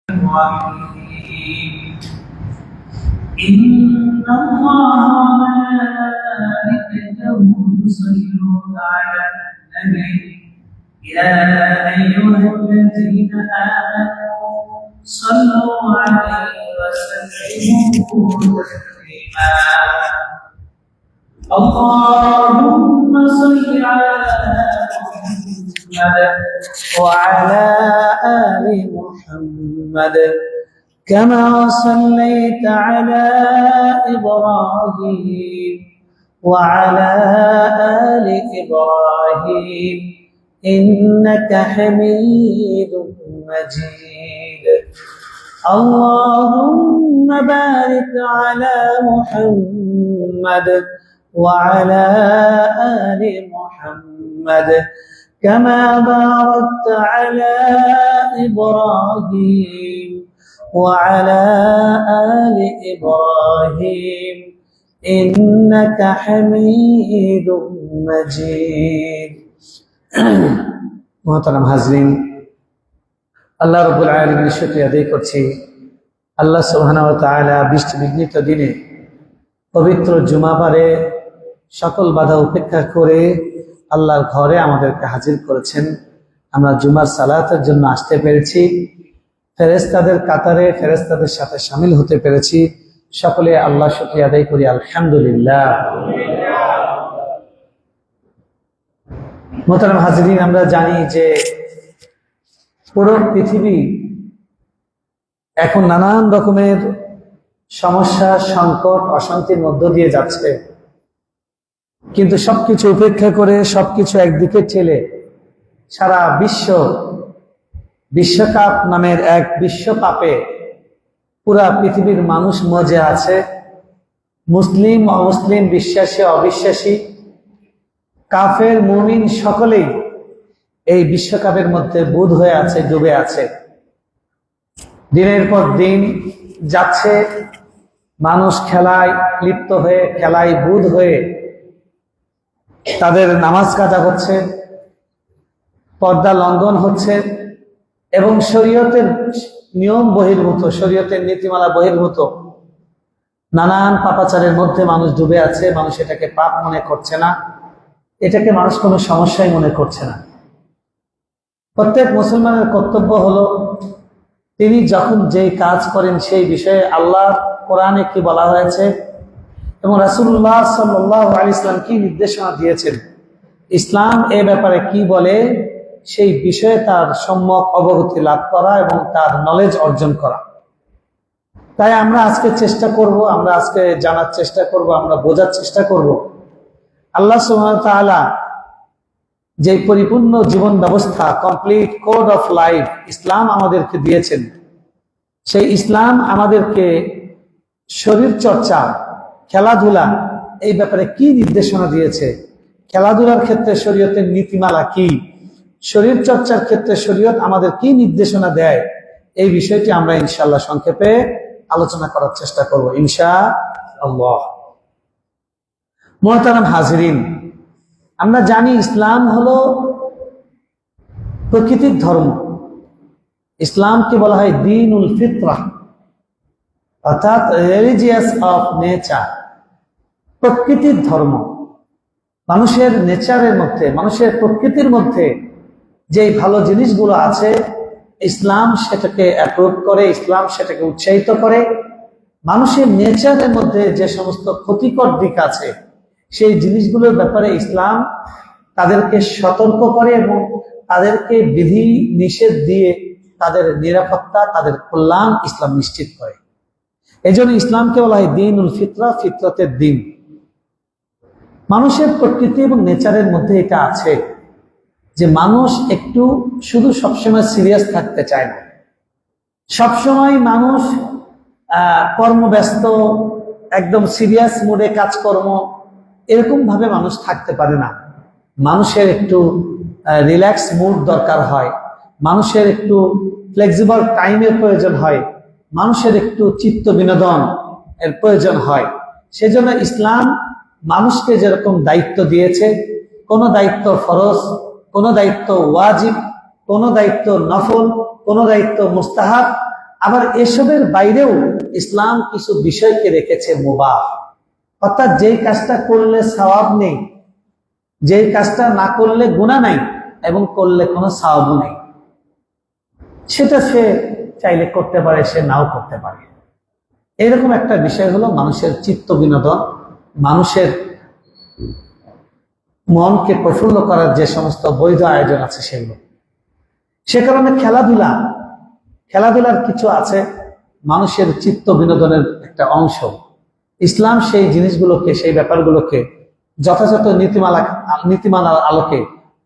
الرحيم إن الله وملائكته يصلون على النبي يا أيها الذين آمنوا صلوا عليه وسلموا تسليما اللهم صل على محمد وعلى آل محمد كما صليت على إبراهيم وعلى آل إبراهيم إنك حميد مجيد اللهم بارك على محمد وعلى آل محمد كما باركت على إبراهيم وعلى آل إبراهيم إنك حميد مجيد محترم হাজরিন, আল্লাহ রাব্বুল আলামিনের শুকরিয়া আদায় করছি। আল্লাহ সুবহানাহু ওয়া তাআলা বৃষ্টি বিঘ্নিত দিনে পবিত্র জুমাবারে সকল বাধা উপেক্ষা করে আল্লাহর ঘরে আমাদেরকে হাজির করেছেন। আমরা জুমার সালাতের জন্য আসতে পেরেছি, ফেরেশতাদের কাতারে ফেরেশতাদের সাথে শামিল হতে পেরেছি। সকলে আল্লাহ শুকরিয়া আদায় করি, আলহামদুলিল্লাহ। মোহতারাম হাজরিন, আমরা জানি যে পুরো পৃথিবী এখন নানান রকমের সমস্যা, সংকট, অশান্তির মধ্য দিয়ে যাচ্ছে, কিন্তু সবকিছু উপেক্ষা করে সবকিছু একদিকে ঠেলে সারা বিশ্বকাপ নামের এক বিশ্বকাপে পুরা পৃথিবীর মানুষ মজে আছে। মুসলিম অমুসলিম, বিশ্বাসী অবিশ্বাসী, কাফের মুমিন সকলেই এই বিশ্বকাপের মধ্যে বুঁদ হয়ে আছে, ডুবে আছে। দিনের পর দিন যাচ্ছে, মানুষ খেলায় লিপ্ত হয়ে, খেলায় বুঁদ হয়ে তাদের নামাজ কাজা হচ্ছে, পর্দা লঙ্ঘন হচ্ছে এবং শরীয়তের নিয়ম বহির্ভূত, শরীয়তের নীতিমালা বহির্ভূত নানান পাপাচারের মধ্যে মানুষ ডুবে আছে। মানুষ এটাকে পাপ মনে করছে না, এটাকে মানুষ কোনো সমস্যাই মনে করছে না। প্রত্যেক মুসলমানের কর্তব্য হলো, তিনি যখন যেই কাজ করেন সেই বিষয়ে আল্লাহ কোরআনে কি বলা হয়েছে এবং রাসূলুল্লাহ সাল্লাল্লাহু আলাইহি ওয়াসাল্লাম কি নির্দেশনা দিয়েছেন, ইসলাম এ ব্যাপারে কি বলে, সেই বিষয়ে তার সম্যক অবগতি লাভ করা এবং তার নলেজ অর্জন করা। তাই আমরা আজকে চেষ্টা করব, আমরা আজকে জানার চেষ্টা করব, আমরা বোঝার চেষ্টা করব আল্লাহ সুবহানাহু ওয়া তাআলা যে পরিপূর্ণ জীবন ব্যবস্থা, কমপ্লিট কোড অফ লাইফ ইসলাম আমাদেরকে দিয়েছেন, সেই ইসলাম আমাদেরকে শরীর চর্চা, খেলাধুলা এই ব্যাপারে কি নির্দেশনা দিয়েছে, খেলাধুলার ক্ষেত্রে শরীয়তের নীতিমালা কি, শরীর চর্চার ক্ষেত্রে শরীয়ত আমাদের কি নির্দেশনা দেয়, এই বিষয়টি আমরা ইনশাআল্লাহ সংক্ষেপে আলোচনা করার চেষ্টা করব ইনশাআল্লাহ। মুহতারাম হাজিরিন, আমরা জানি ইসলাম হলো প্রকৃতির ধর্ম। ইসলামকে বলা হয় দ্বীনুল ফিতরাহ, অর্থাৎ রিলিজিয়াস অফ নেচার, প্রকৃতির ধর্ম। মানুষের নেচারের মধ্যে, মানুষের প্রকৃতির মধ্যে যে ভালো জিনিসগুলো আছে, ইসলাম সেটাকে অ্যাপ্রুভ করে, ইসলাম সেটাকে উৎসাহিত করে। মানুষের নেচারের মধ্যে যে সমস্ত ক্ষতিকর দিক আছে, সেই জিনিসগুলোর ব্যাপারে ইসলাম তাদেরকে সতর্ক করে এবং তাদেরকে বিধি নিষেধ দিয়ে তাদের নিরাপত্তা, তাদের কল্যাণ ইসলাম নিশ্চিত করে। এই জন্য ইসলামকে বলা হয় দ্বীনুল ফিতরা, ফিতরতের দ্বীন। মানুষের প্রকৃতি এবং নেচারের মধ্যে এটা আছে যে মানুষ একটু শুধু সবসময় সিরিয়াস থাকতে চায় না। সবসময় মানুষ কর্মব্যস্ত, একদম সিরিয়াস মুডে কাজকর্ম, এরকম ভাবে মানুষ থাকতে পারে না। মানুষের একটু রিল্যাক্স মুড দরকার হয়, মানুষের একটু ফ্লেক্সিবল টাইমের প্রয়োজন হয়, মানুষের একটু চিত্ত বিনোদন এর প্রয়োজন হয়। সেজন্য ইসলাম মানুষকে যেরকম দায়িত্ব দিয়েছে, কোন দায়িত্ব ফরজ, কোন দায়িত্ব ওয়াজিব, কোন দায়িত্ব নফল, কোন দায়িত্ব মুস্তাহাব, আবার এসবের বাইরেও ইসলাম কিছু বিষয়কে রেখেছে মুবাহ, অর্থাৎ যেই কাজটা করলে সওয়াব নেই, যেই কাজটা না করলে গুনাহ নাই এবং করলে কোনো সওয়াবও নেই, সেটা সে চাইলে করতে পারে, সে নাও করতে পারে। এরকম একটা বিষয় হলো মানুষের চিত্ত বিনোদন, মানুষের মনকে প্রফুল্ল করার যে সমস্ত বৈধ আয়োজন আছে সেগুলো। সে কারণে খেলাধুলার কিছু আছে মানুষের চিত্ত বিনোদনের একটা অংশ। ইসলাম সেই জিনিসগুলোকে, সেই ব্যাপারগুলোকে যথাযথ নীতিমালার আলোকে,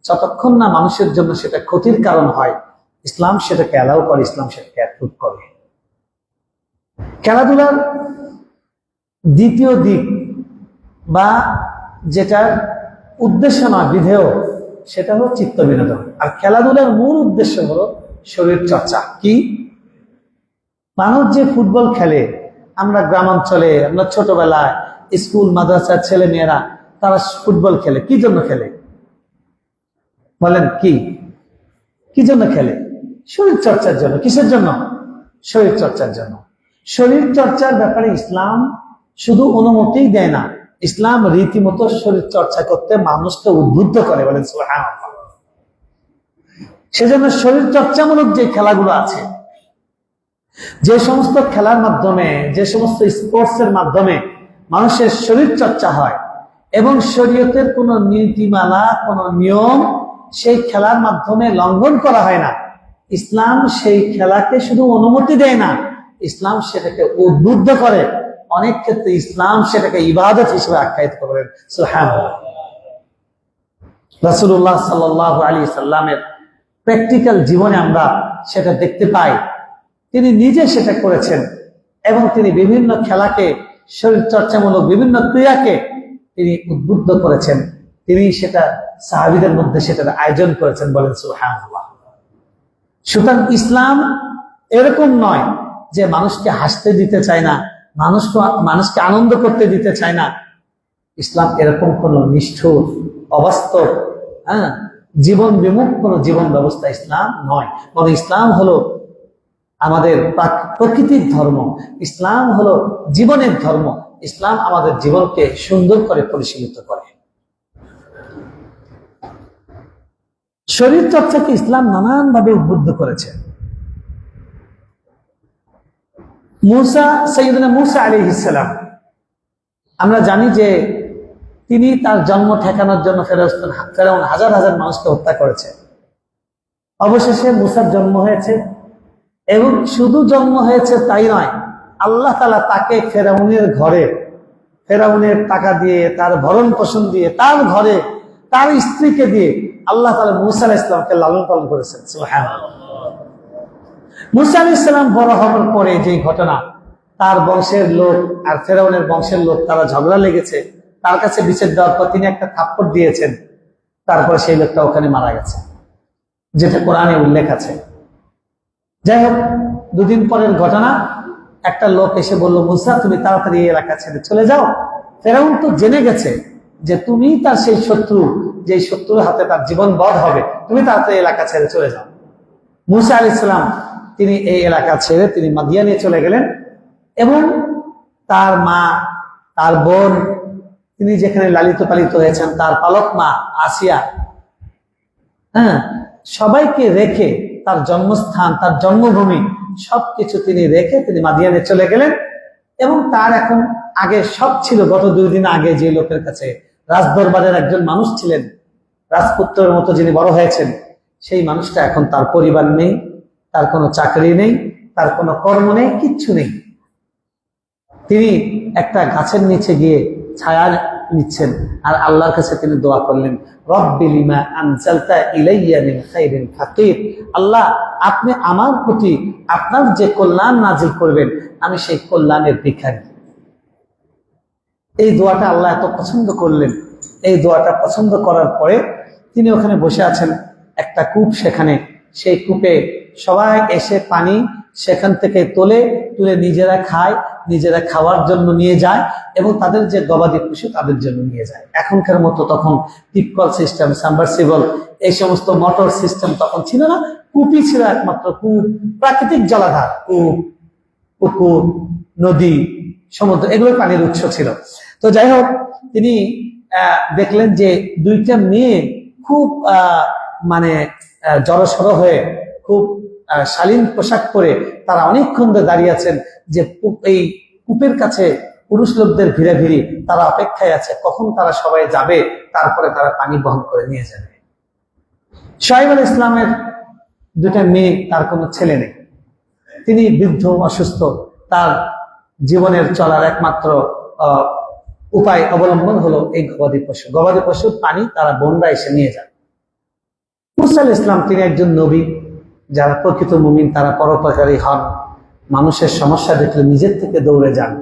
যতক্ষণ না মানুষের জন্য সেটা ক্ষতির কারণ হয়, ইসলাম সেটাকে অ্যালাউ করে, ইসলাম সেটাকে অ্যাপ্রুভ করে। খেলাধুলার দ্বিতীয় দিক বা যেটার উদ্দেশ্য নয় বিধেয়, সেটা হলো চিত্ত বিনোদন। আর খেলাধুলার মূল উদ্দেশ্য হলো শরীর চর্চা। কি? মানুষ যে ফুটবল খেলে, আমরা গ্রামাঞ্চলে, আমরা ছোটবেলায় স্কুল মাদ্রাসার ছেলে মেয়েরা তারা ফুটবল খেলে কি জন্য খেলে বলেন? কি জন্য খেলে? শরীর চর্চার জন্য। কিসের জন্য? শরীর চর্চার জন্য। শরীর চর্চার ব্যাপারে ইসলাম শুধু অনুমতিই দেয় না, ইসলাম রীতিমতো শরীর চর্চা করতে মানুষকে উদ্বুদ্ধ করে। বলেন সুবহানাল্লাহ। সেজন্য শরীর চর্চামূলক যে খেলাগুলো আছে, যে সমস্ত খেলার মাধ্যমে, যে সমস্ত স্পোর্টসের মাধ্যমে মানুষের শরীর চর্চা হয় এবং শরীয়তের কোনো নীতিমালা, কোনো নিয়ম সেই খেলার মাধ্যমে লঙ্ঘন করা হয় না, ইসলাম সেই খেলাকে শুধু অনুমতি দেয় না, ইসলাম সেটাকে উদ্বুদ্ধ করে। অনেক ক্ষেত্রে ইসলাম সেটাকে ইবাদত হিসেবে আখ্যায়িত করেন। সুবহানাল্লাহ। রাসূলুল্লাহ সাল্লাল্লাহু আলাইহি সাল্লামের প্র্যাকটিক্যাল জীবনে আমরা সেটা দেখতে পাই। তিনি নিজে সেটা করেছেন এবং তিনি বিভিন্ন খেলাকে, শরীর চর্চামূলক বিভিন্ন ক্রিয়াকে তিনি উদ্বুদ্ধ করেছেন। তিনি সেটা সাহাবীদের মধ্যে সেটার আয়োজন করেছেন। বলেন সুবহানাল্লাহ। সুতরাং ইসলাম এরকম নয় যে মানুষকে হাসতে দিতে চায় না, মানুষকে আনন্দ করতে দিতে চায় না। ইসলাম এরকম কোন নিষ্ঠুর, অবাস্তব, জীবন বিমুখ কোন জীবন ব্যবস্থা ইসলাম নয়। বরং ইসলাম হলো আমাদের প্রকৃতির ধর্ম, ইসলাম হলো জীবনের ধর্ম। ইসলাম আমাদের জীবনকে সুন্দর করে পরিচালিত করে। শরীর চর্চাকে ইসলাম নানানভাবে উদ্বুদ্ধ করেছে। সাইয়েদনা মূসা আলাইহিস সালাম, আমরা জানি যে তিনি তার জন্ম ঠেকানোর জন্য ফেরাউন হাজার হাজার মানুষকে হত্যা করেছে। অবশেষে মূসার জন্ম হয়েছে এবং শুধু জন্ম হয়েছে তাই নয়, আল্লাহ তাআলা তাকে ফেরাউনের ঘরে, ফেরাউনের টাকা দিয়ে, তার ভরণ পোষণ দিয়ে, তার ঘরে তার স্ত্রীকে দিয়ে আল্লাহ তাআলা মূসা আলাইহিস সালামকে লালন পালন করেছেন। সুবহানাল্লাহ। মূসা আলাইহিস সালাম বড় হওয়ার পরে যে ঘটনা, তার বংশের লোক আর ফেরাউনের বংশের লোক তারা ঝগড়া লেগেছে, তার কাছে বিচার দেওয়ার পর তিনি একটা থাপ্পড় দিয়েছেন, তারপরে সেই লোকটা ওখানে মারা গেছে, যেটা কোরআনে উল্লেখ আছে। যাই হোক, দুদিন পরের ঘটনা, একটা লোক এসে বলল, মূসা তুমি তাড়াতাড়ি এই এলাকা ছেড়ে চলে যাও। ফেরাউন তো জেনে গেছে যে তুমি তার সেই শত্রু, যে শত্রুর হাতে তার জীবন বধ হবে, তুমি তাড়াতাড়ি এলাকা ছেড়ে চলে যাও। মূসা আলাইহিস সালাম তিনি এই এলাকা ছেড়ে তিনি মাদিয়ানে চলে গেলেন এবং তার মা, তার বোন, তিনি যেখানে লালিত পালিত হয়েছেন, তার পালক মা আসিয়া, সবাইকে রেখে তার জন্মস্থান, তার জন্মভূমি সবকিছু তিনি রেখে তিনি মাদিয়ানে চলে গেলেন। এবং তার এখন আগে সব ছিল, গত 2 দিন আগে যে লোকের কাছে রাজদরবারের একজন মানুষ ছিলেন, রাজপুত্রের মতো যিনি বড় হয়েছেন, সেই মানুষটা এখন তার পরিবার নেই, তার কোনো চাকরি নেই, তার কোনো কর্ম নেই, কিচ্ছু নেই। তিনি একটা গাছের নিচে গিয়ে ছায়া নিচ্ছেন আর আল্লাহর কাছে তিনি দোয়া করলেন, রব্বি লিমা আনজালতা ইলাইয়া মিন খাইরিন ফাকির। আল্লাহ, আপনি আমার প্রতি আপনার যে কল্যাণ নাজিল করবেন, আমি সেই কল্যাণের ভিখারী। এই দোয়াটা আল্লাহ এত পছন্দ করলেন। এই দোয়াটা পছন্দ করার পরে তিনি ওখানে বসে আছেন, একটা কূপ সেখানে, সেই কূপে সবাই এসে পানি সেখান থেকে তুলে নিজেরা খায়, নিজেরা খাওয়ার জন্য নিয়ে যায় এবং তাদের যে গবাদি পশু তাদের জন্য নিয়ে যায়। এখনকার মতো তখন টিপকল সিস্টেম, সাবমার্সিবল, এই সমস্ত মোটর সিস্টেম তখন ছিল না। কূপই ছিল একমাত্র, কূপ, প্রাকৃতিক জলাধার, কূপ, পুকুর, নদী, সমুদ্র, এগুলো পানির উৎস ছিল। তো যাই হোক, তিনি দেখলেন যে দুইটা মেয়ে খুব মানে জড়সড় হয়ে, খুব শালীন পোশাক পরে তারা অনেকক্ষণ ধরে দাঁড়িয়ে আছেন যে এই কূপের কাছে পুরুষ লোকদের ভিড়ে ভিড়ি, তারা অপেক্ষায় আছে কখন তারা সবাই যাবে, তারপরে তারা পানি বহন করে নিয়ে যাবে। শুআয়ব আলাইহিস সালামের দুটা মেয়ে, তার কোনো ছেলে নেই, তিনি বৃদ্ধ, অসুস্থ, তার জীবনের চলার একমাত্র উপায় অবলম্বন হলো এই গবাদি পশু। গবাদি পশুর পানি তারা বন্যা এসে নিয়ে যায়। মুসা আলাইহিস সালাম তিনি একজন নবী, যারা প্রকৃত মুমিন তারা পরোপকারী হন, মানুষের সমস্যা দেখলে নিজের থেকে দৌড়ে যান।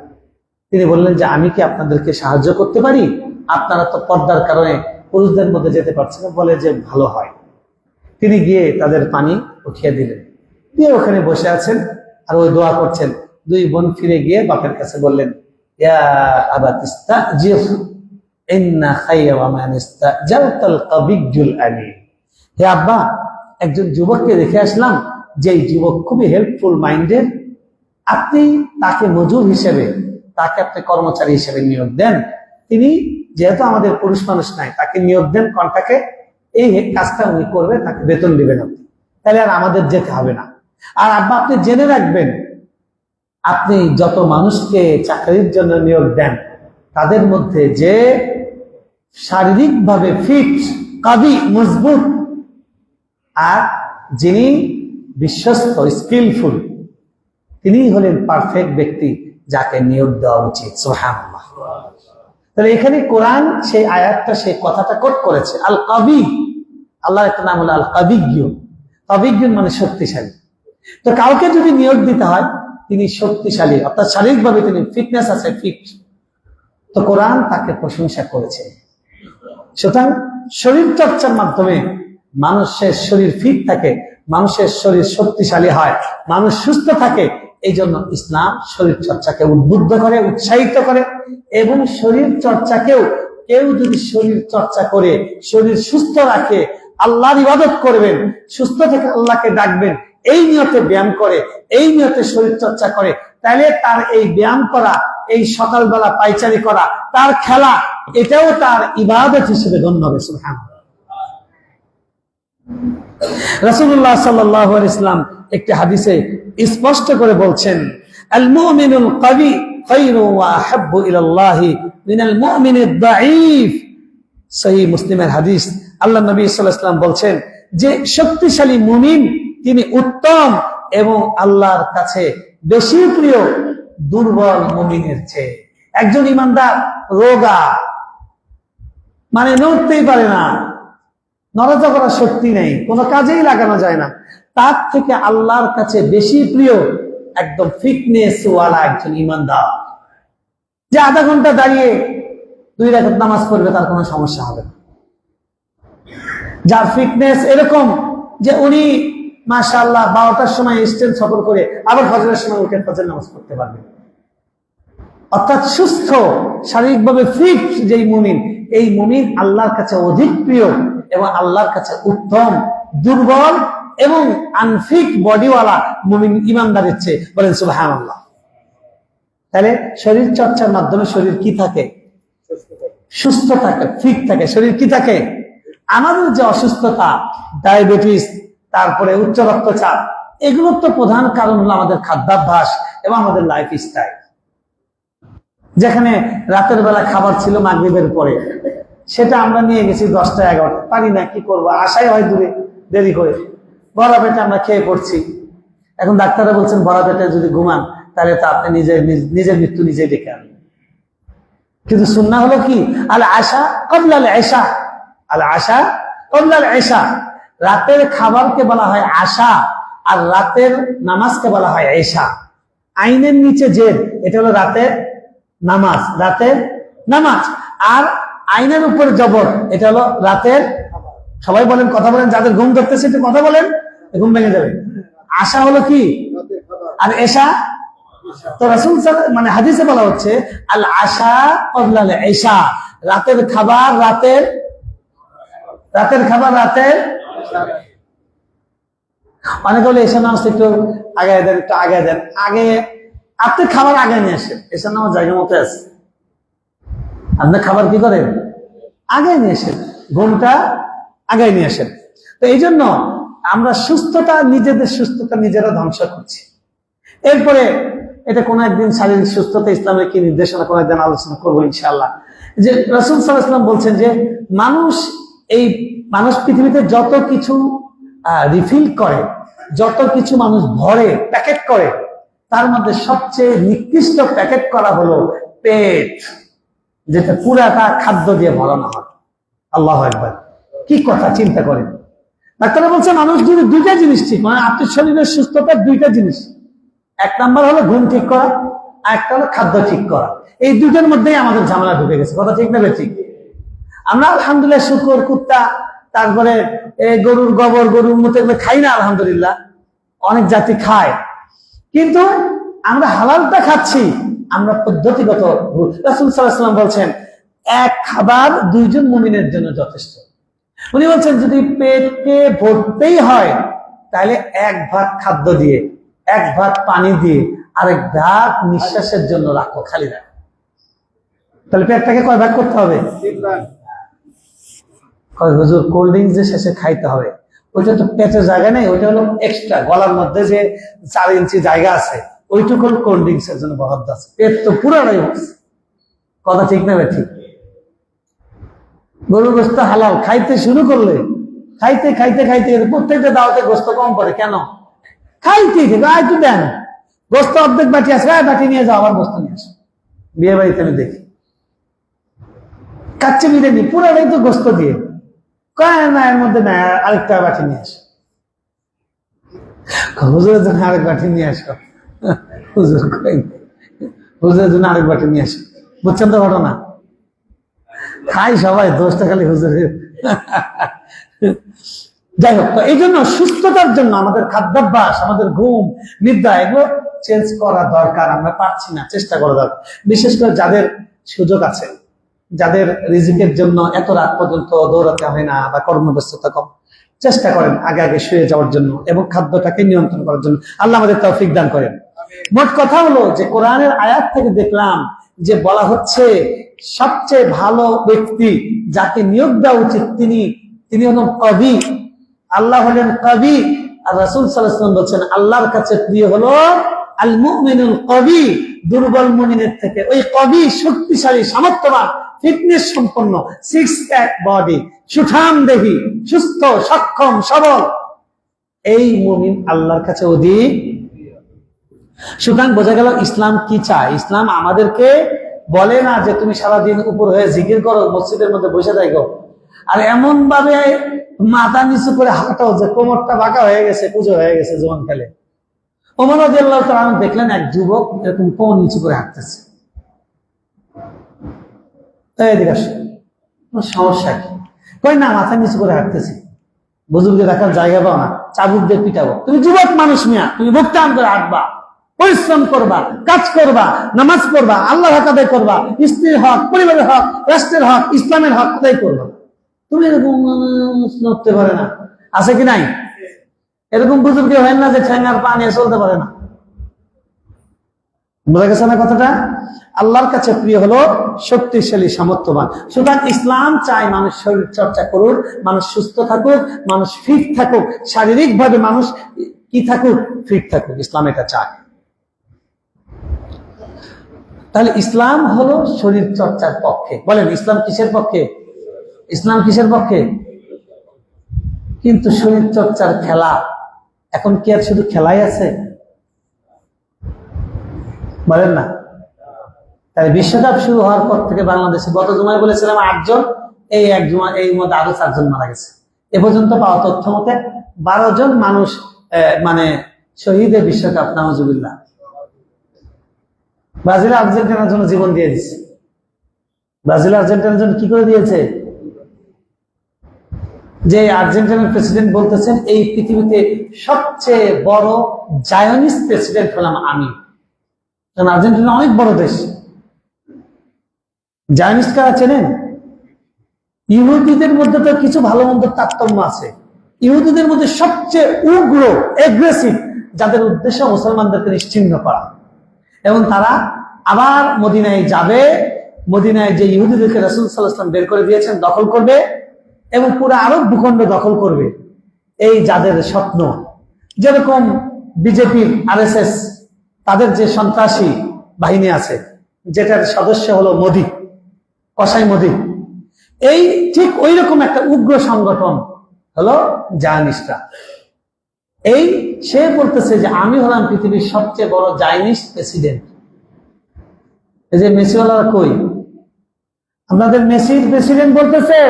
তিনি বললেন যে আমি কি আপনাদেরকে সাহায্য করতে পারি? আপনারা তো পর্দার কারণে পুরুষদের মধ্যে যেতে পারছেন না, বলে যে ভালো হয়। তিনি গিয়ে তাদের পানি উঠিয়ে দিলেন, দিয়ে ওখানে বসে আছেন আর ওই দোয়া করছেন। দুই বোন ফিরে গিয়ে বাপের কাছে বললেন, ইয়া আবাত ইস্তাজির ইন্না খায়রা মান ইস্তাজারতাল কাবিয়্যুল আমিন। হে আব্বা, একজন যুবককে দেখে আসলাম, যেই যুবক খুবই হেল্পফুল মাইন্ডেড, আপনি তাকে মজুর হিসেবে, তাকে আপনি কর্মচারী হিসেবে নিয়োগ দেন। তিনি যেহেতু আমাদের পুরুষ মানুষ নাই, তাকে নিয়োগ দেন কন্ট্রাক্টে, এই কাজটা উনি করবে, তাকে বেতন দিবেন আপনি, তাহলে আর আমাদের যেতে হবে না। আর আব্বা আপনি জেনে রাখবেন, আপনি যত মানুষকে চাকরির জন্য নিয়োগ দেন তাদের মধ্যে যে শারীরিকভাবে ফিট, কাবি, মজবুত, আর যিনি বিশ্বস্ত, স্কিলফুল, তিনি হলেন পারফেক্ট ব্যক্তি যাকে নিয়োগ দেওয়া উচিত। সুবহানাল্লাহ। তাহলে এখানে কোরআন সেই আয়াতটা, সেই কথাটা কোট করেছে। আল কাবি, আল্লাহর একটা নাম হলো আল কাবিয়্য। কাবিয়্য মানে শক্তিশালী। তো কাউকে যদি নিয়োগ দিতে হয়, তিনি শক্তিশালী, অর্থাৎ শারীরিকভাবে তিনি ফিটনেস আছে, ফিট, তো কোরআন তাকে প্রশংসা করেছে। সুতরাং শরীর চর্চার মাধ্যমে মানুষের শরীর ফিট থাকে, মানুষের শরীর শক্তিশালী হয়, মানুষ সুস্থ থাকে। এই জন্য ইসলাম শরীর চর্চাকে উদ্বুদ্ধ করে, উৎসাহিত করে। এবং শরীর চর্চাকেও, কেউ যদি শরীর চর্চা করে শরীর সুস্থ রাখে, আল্লাহর ইবাদত করবেন, সুস্থ থেকে আল্লাহকে ডাকবেন, এই নিয়তে ব্যায়াম করে, এই নিয়তে শরীর চর্চা করে, তাহলে তার এই ব্যায়াম করা, এই সকালবেলা পায়চারি করা, তার খেলা, এটাও তার ইবাদত হিসেবে গণ্য হবে। সুবহানাল্লাহ। রাসূলুল্লাহ সাল্লাল্লাহু আলাইহি ওয়াসাল্লাম একটি হাদিসে স্পষ্ট করে বলছেন, আল মুমিনুল কাবি খায়রু ওয়া আহাব্বু ইলাল্লাহি মিনাল মুমিনিদ দাঈফ। সহিহ মুসলিমের হাদিস। আল্লাহ নবী সাল্লাল্লাহু আলাইহি ওয়াসাল্লাম বলছেন যে শক্তিশালী মুমিন তিনি উত্তম এবং আল্লাহর কাছে বেশি প্রিয় দুর্বল মুমিনের চেয়ে। একজন ইমানদার রোগা, মানে নড়তেই পারে না, নড়াচড়া করার শক্তি নেই, কোনো কাজেই লাগানো যায় না, তার থেকে আল্লাহর কাছে বেশি প্রিয় একদম ফিটনেস ওয়ালা একজন ইমানদার, যে আধা ঘন্টা দাঁড়িয়ে 2 রাকাত নামাজ পড়বে, তার কোনো সমস্যা হবে না। যার ফিটনেস এরকম যে উনি মাশাআল্লাহ 12টার সময় স্টেন সফর করে আবার ফজরের সময় উঠে ফজর নামাজ পড়তে পারবে। অর্থাৎ সুস্থ, শারীরিকভাবে ফিট যেই মুমিন, এই মুমিন আল্লাহর কাছে অধিক প্রিয় এবং আল্লাহর কাছে উত্তম দুর্বল এবং আনফিট বডিওয়ালা মুমিন ইমানদারের চেয়ে। বলেন সুবহানাল্লাহ। তাহলে শরীর চর্চার মাধ্যমে শরীর কি থাকে? সুস্থ থাকে, ফিট থাকে। শরীর কি থাকে? আমাদের যে অসুস্থতা, ডায়াবেটিস, তারপরে উচ্চ রক্তচাপ, এগুলোর তো প্রধান কারণ হলো আমাদের খাদ্যাভ্যাস এবং আমাদের লাইফ স্টাইল। যেখানে রাতের বেলা খাবার ছিল মাগরিবের পরে, সেটা আমরা নিয়ে গেছি 10টা 11টা, পারি না, কি করবো, আশাই হয় দূরে, দেরি করে ভরা পেটে আমরা খেয়ে পড়ছি। এখন ডাক্তাররা বলছেন ভরা পেটে যদি ঘুমান তাহলে তো আপনি নিজের মৃত্যু নিজেই ডেকে আনবেন। কিন্তু সুন্নাহ হলো কি? আল আশা ক্বাবলা আল ইশা, আল আশা ক্বাবলা আল ইশা। রাতের খাবারকে বলা হয় আশা, আর রাতের নামাজকে বলা হয় ইশা। আইনের নিচে জেদ, এটা হলো রাতের নামাজ, রাতের নামাজ। আর আইনের উপর জবর, এটা হলো রাতের। সবাই বলেন, কথা বলেন, যাদের ঘুম ধরতেছে একটু কথা বলেন, ঘুম ভেঙে যাবে। আশা হলো কি আর এশা? তো রাসূল মানে হাদিসে বলা হচ্ছে আল আশা ক্বাবলা আল ইশা, রাতের খাবার রাতের খাবার রাতের। অনেকে বলে এশার নামাজ একটু আগে দেন, একটু আগে দেন। আগে আপনি খাবার আগে নিয়ে আসেন, এশার নামাজ জায়গা মতো আছে। আপনি খাবার কি করেন? আগে নিয়ে আসেন, ঘুমটা আগে নিয়ে আসেন। তো এই জন্য আমরা নিজেদের সুস্থতা নিজেরা ধ্বংস করছি। এরপরে এটা কোন একদিন শারীরিক সুস্থতা ইসলামের কি নির্দেশনা কোন একদিন আলোচনা করবো ইনশাআল্লাহ। যে রাসূল সাল্লাল্লাহু আলাইহি ওয়াসাল্লাম বলছেন যে মানুষ পৃথিবীতে যত কিছু রিফিল করে, যত কিছু মানুষ ভরে প্যাকেট করে, তার মধ্যে সবচেয়ে নিকৃষ্ট প্যাকেট করা হলো পেট, যেটা পুরাটা খাদ্য দিয়ে ভরানো হয়। আল্লাহু আকবার, কি কথা চিন্তা করেন। ডাক্তাররা বলছে মানুষ যদি দুইটা জিনিস ঠিক, মানে আপনার শরীরের সুস্থতার দুইটা জিনিস, এক নাম্বার হলো ঘুম ঠিক করা, আর একটা হলো খাদ্য ঠিক করা। এই দুইটার মধ্যেই আমাদের ঝামেলা ঢুকে গেছে। কথা ঠিক না ঠিক? আমরা আলহামদুলিল্লাহ শুকর, কুত্তা, তারপরে গরুর গোবর, গরুর মতো এগুলো খাই না আলহামদুলিল্লাহ, অনেক জাতি খায়, কিন্তু আমরা হালালটা খাচ্ছি, আমরা পদ্ধতিগত। রাসূল সাল্লাল্লাহু আলাইহি ওয়াসাল্লাম বলছেন এক খাবার দুইজন মুমিনের জন্য যথেষ্ট। উনি বলছেন যদি পেটকে ভরতেই হয় তাহলে এক ভাগ খাদ্য দিয়ে, এক ভাগ পানি দিয়ে, আরেক ভাগ নিঃশ্বাসের জন্য রাখো, খালি রাখো। তাহলে পেটটাকে কয় ভাগ করতে হবে? হুজুর কোল্ড ড্রিঙ্কস যে শেষে খাইতে হবে, ওইটা তো পেটের জায়গা নেই, ওইটা হলো এক্সট্রা, গলার মধ্যে যে 4 ইঞ্চি জায়গা আছে ওইটুকু হলো কোল্ড ড্রিঙ্কস এর জন্য বরাদ্দ আছে। পেট তো পুরাটাই হচ্ছে। কথা ঠিক না ঠিক? গরুর গোস্ত হালাল, খাইতে শুরু করলে খাইতে খাইতে খাইতে প্রত্যেকটা দাওয়াতে গোস্ত কম পড়ে কেন? খাইতে একটু দেন, গোস্ত অর্ধেক বাটি আছে, বাটি নিয়ে যাও, আবার গোস্ত নিয়ে আসো। বিয়ে বাড়িতে আমি দেখি কাচ্চি বিরিয়ানি পুরাটাই তো গোস্ত দিয়ে, না এর মধ্যে না আরেকটা বাটি নিয়ে আসো, হুজুরের জন্য আরেক বাটি নিয়ে আসো, হুজুরের জন্য আরেক বাটি নিয়ে আসো। বুঝছেন তো ঘটনা? খাই সবাই, দোষটা খালি হুজুরের। যাই হোক, তো এই জন্য সুস্থতার জন্য আমাদের খাদ্যাভ্যাস, আমাদের ঘুম, নিদ্রা, এগুলো চেঞ্জ করা দরকার। আমরা পারছি না, চেষ্টা করা দরকার। বিশেষ করে যাদের সুযোগ আছে, যাদের রিজিকের জন্য এত রাত পর্যন্ত দৌড়াতে হয় না বা কর্মব্যস্ততা কম, চেষ্টা করেন আগে আগে শুয়ে যাওয়ার জন্য এবং খাদ্যটাকে নিয়ন্ত্রণ করার জন্য। আল্লাহ আমাদের তৌফিক দান করেন। মোট কথা হলো যে কোরআনের আয়াত থেকে দেখলাম যে বলা হচ্ছে সবচেয়ে ভালো ব্যক্তি যাকে নিয়োগ দেওয়া উচিত তিনি হলেন কবি। আল্লাহ হলেন কবি, আর রাসূল সাল্লাল্লাহু আলাইহি ওয়াসাল্লাম বলছেন আল্লাহর কাছে প্রিয় হলো আল মুমিনুল কবি, দুর্বল মুমিনের থেকে ওই কবি শক্তিশালী, সামর্থ্যবান, ফিটনেস সম্পন্ন, 6 প্যাক বডি, সুঠাম দেহি, সুস্থ, সক্ষম, সবল, এই মুমিন আল্লাহর কাছে অধিক। সুতরাং বোঝা গেল ইসলাম কি চায়। ইসলাম আমাদেরকে বলে না যে তুমি সারাদিন উপর হয়ে জিকির করো, মসজিদের মধ্যে বসে থাকো, আর এমন ভাবে মাথা নিচু করে হাঁটো যে কোমরটা বাঁকা হয়ে গেছে, পুজো হয়ে গেছে জোয়ান খেলে। ওমর রাদিয়াল্লাহু তাআলা আনহু দেখলেন এক যুবক এরকম কোমর নিচু করে হাঁটতেছে। সমস্যা কি? কই না, মাথা নিচু করে হাঁটতেছি, বুজুর্গে রাখার জায়গা পাও না, চাবুক দিয়ে পিটাবো। তুমি যুবক মানুষ মিয়া, তুমি বুক টান করে হাঁটবা, পরিশ্রম করবা, কাজ করবা, নামাজ পড়বা, আল্লাহর হক আদায় করবা, স্ত্রীর হক, পরিবারের হক, রাষ্ট্রের হক, ইসলামের হক আদায় করবা। তুমি এরকম নড়তে পারে না, আছে কি নাই? এরকম বুজুর্গে হয় না যে ঠ্যাঙ্গার পা নিয়ে চলতে পারে না। বোঝা গেছে না কথাটা? আল্লাহর কাছে প্রিয় হলো শক্তিশালী, সামর্থ্যবান। সুতরাং ইসলাম চায় মানুষ শরীর চর্চা করুক, মানুষ সুস্থ থাকুক, মানুষ ফিট থাকুক, শারীরিক ভাবে মানুষ কি থাকুক, ফিট থাকুক। ইসলাম এটা চায়। তাহলে ইসলাম হলো শরীর চর্চার পক্ষে। বলেন ইসলাম কিসের পক্ষে? ইসলাম কিসের পক্ষে? কিন্তু শরীর চর্চার খেলা, এখন কি আর শুধু খেলাই আছে? বলেন না। তাই বিশ্বকাপ শুরু হওয়ার পর থেকে বাংলাদেশে গত জুমায় বলেছিলাম 8 জন, এই মধ্যে আরো 4 জন মারা গেছে। এ পর্যন্ত পাওয়া তথ্য মতে 12 জন মানুষ মানে শহীদে বিশ্বকাপ, নাউজুবিল্লাহ। ব্রাজিল আর্জেন্টিনার জন্য জীবন দিয়ে দিচ্ছে। ব্রাজিল আর্জেন্টিনার জন্য কি করে দিয়েছে? যে আর্জেন্টিনার প্রেসিডেন্ট বলতেছেন এই পৃথিবীতে সবচেয়ে বড় জায়নিস্ট প্রেসিডেন্ট হলাম আমি। কারণ আর্জেন্টিনা অনেক বড় দেশ। জায়নিস্ট কারা চেনেন? ইহুদিদের মধ্যে তো কিছু ভালো মন্দ তারতম্য আছে। ইহুদিদের মধ্যে সবচেয়ে উগ্র, এগ্রেসিভ, যাদের উদ্দেশ্য মুসলমানদেরকে নিশ্চিহ্ন করা, এবং তারা আবার মদিনায় যাবে, মদিনায় যে ইহুদিদেরকে রাসূল সাল্লাল্লাহু আলাইহি ওয়াসাল্লাম বের করে দিয়েছেন দখল করবে এবং পুরো আরব ভূখণ্ড দখল করবে। এই যাদের স্বপ্ন, যেরকম বিজেপির আরএসএস, তাদের যে সন্ত্রাসী বাহিনী আছে, যেটার সদস্য হলো মোদি, কসাই মোদি, এই ঠিক ওই রকম একটা উগ্র সংগঠন হলো জায়নিস্টরা। এই সে বলতেছে যে আমি হলাম পৃথিবীর সবচেয়ে বড় জায়নিস্ট প্রেসিডেন্ট। এই যে মেসিওয়ালারা কই, আপনাদের মেসির প্রেসিডেন্ট বলতেছে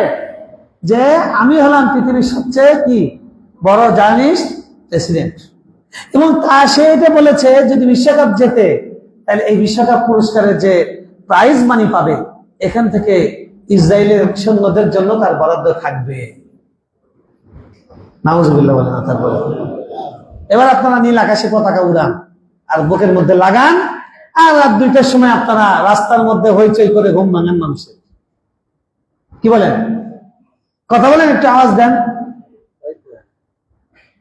যে আমি হলাম পৃথিবীর সবচেয়ে কি বড় জায়নিস্ট প্রেসিডেন্ট, এবং তা সে এটা বলেছে যদি বিশ্বকাপ জেতে তাহলে এই বিশ্বকাপ পুরস্কারের যে প্রাইজ মানি পাবে এখান থেকে ইসরায়েলের সৈন্যদের জন্য তার বরাদ্দ থাকবে। নাউজুবিল্লাহ বলে না তারপরে। এবার আপনারা নীল আকাশে পতাকা উড়ান আর বুকের মধ্যে লাগান, আর রাত 2টার সময় আপনারা রাস্তার মধ্যে হইচই করে ঘুম ভাঙেন মানুষের। কি বলেন? কথা বলেন, একটু আওয়াজ দেন।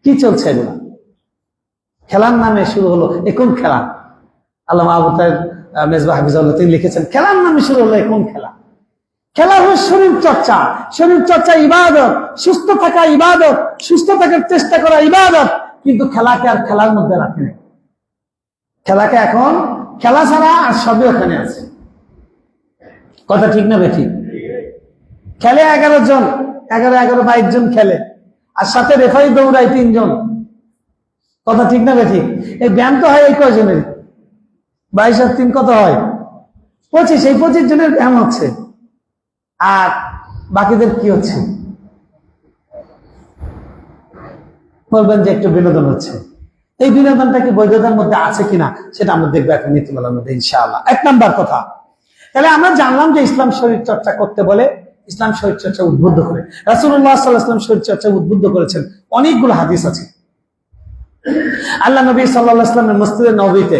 কি চলছে এগুলো? খেলার নামে শুরু হলো এখন খেলা। আল্লামা আবু তাহের মেজবাহ হাফিজাহুল্লাহ তিনি লিখেছেন, খেলার নামে শুরু হলো এখন খেলা। খেলা হলো শরীর চর্চা, শরীর চর্চা ইবাদত, সুস্থ থাকা ইবাদত, সুস্থ থাকার চেষ্টা করা ইবাদত, কিন্তু খেলাকে আর খেলার মধ্যে রাখে না। খেলাকে এখন খেলা ছাড়া আর সবই ওখানে আছে। কথা ঠিক না বেঠিক? খেলে 11 জন, 22 জন খেলে, আর সাথে রেফারি দৌড়ায় 3 জন। কথা ঠিক না বেঠিক? এই ব্যায়াম তো হয় এই কয়জনের, 22 আর 3 কত হয়? 25। এই 25 জনের ব্যায়াম হচ্ছে, আর বাকিদের কি হচ্ছে? বলবেন যে একটু বিনোদন হচ্ছে। এই বিনোদনটা কি বৈধতার মধ্যে আছে কিনা সেটা আমরা দেখবো এখন নীতিমালার মধ্যে ইনশাআল্লাহ। 1 নাম্বার কথা, তাহলে আমরা জানলাম যে ইসলাম শরীর চর্চা করতে বলে, ইসলাম শরীর চর্চা উদ্বুদ্ধ করে। রাসূলুল্লাহ সাল্লাল্লাহু আলাইহি ওয়াসাল্লাম শরীর চর্চা উদ্বুদ্ধ করেছেন, অনেকগুলো হাদিস আছে। আল্লাহ নবী সাল্লাল্লাহু আলাইহি ওয়াসাল্লামের মসজিদে নববীতে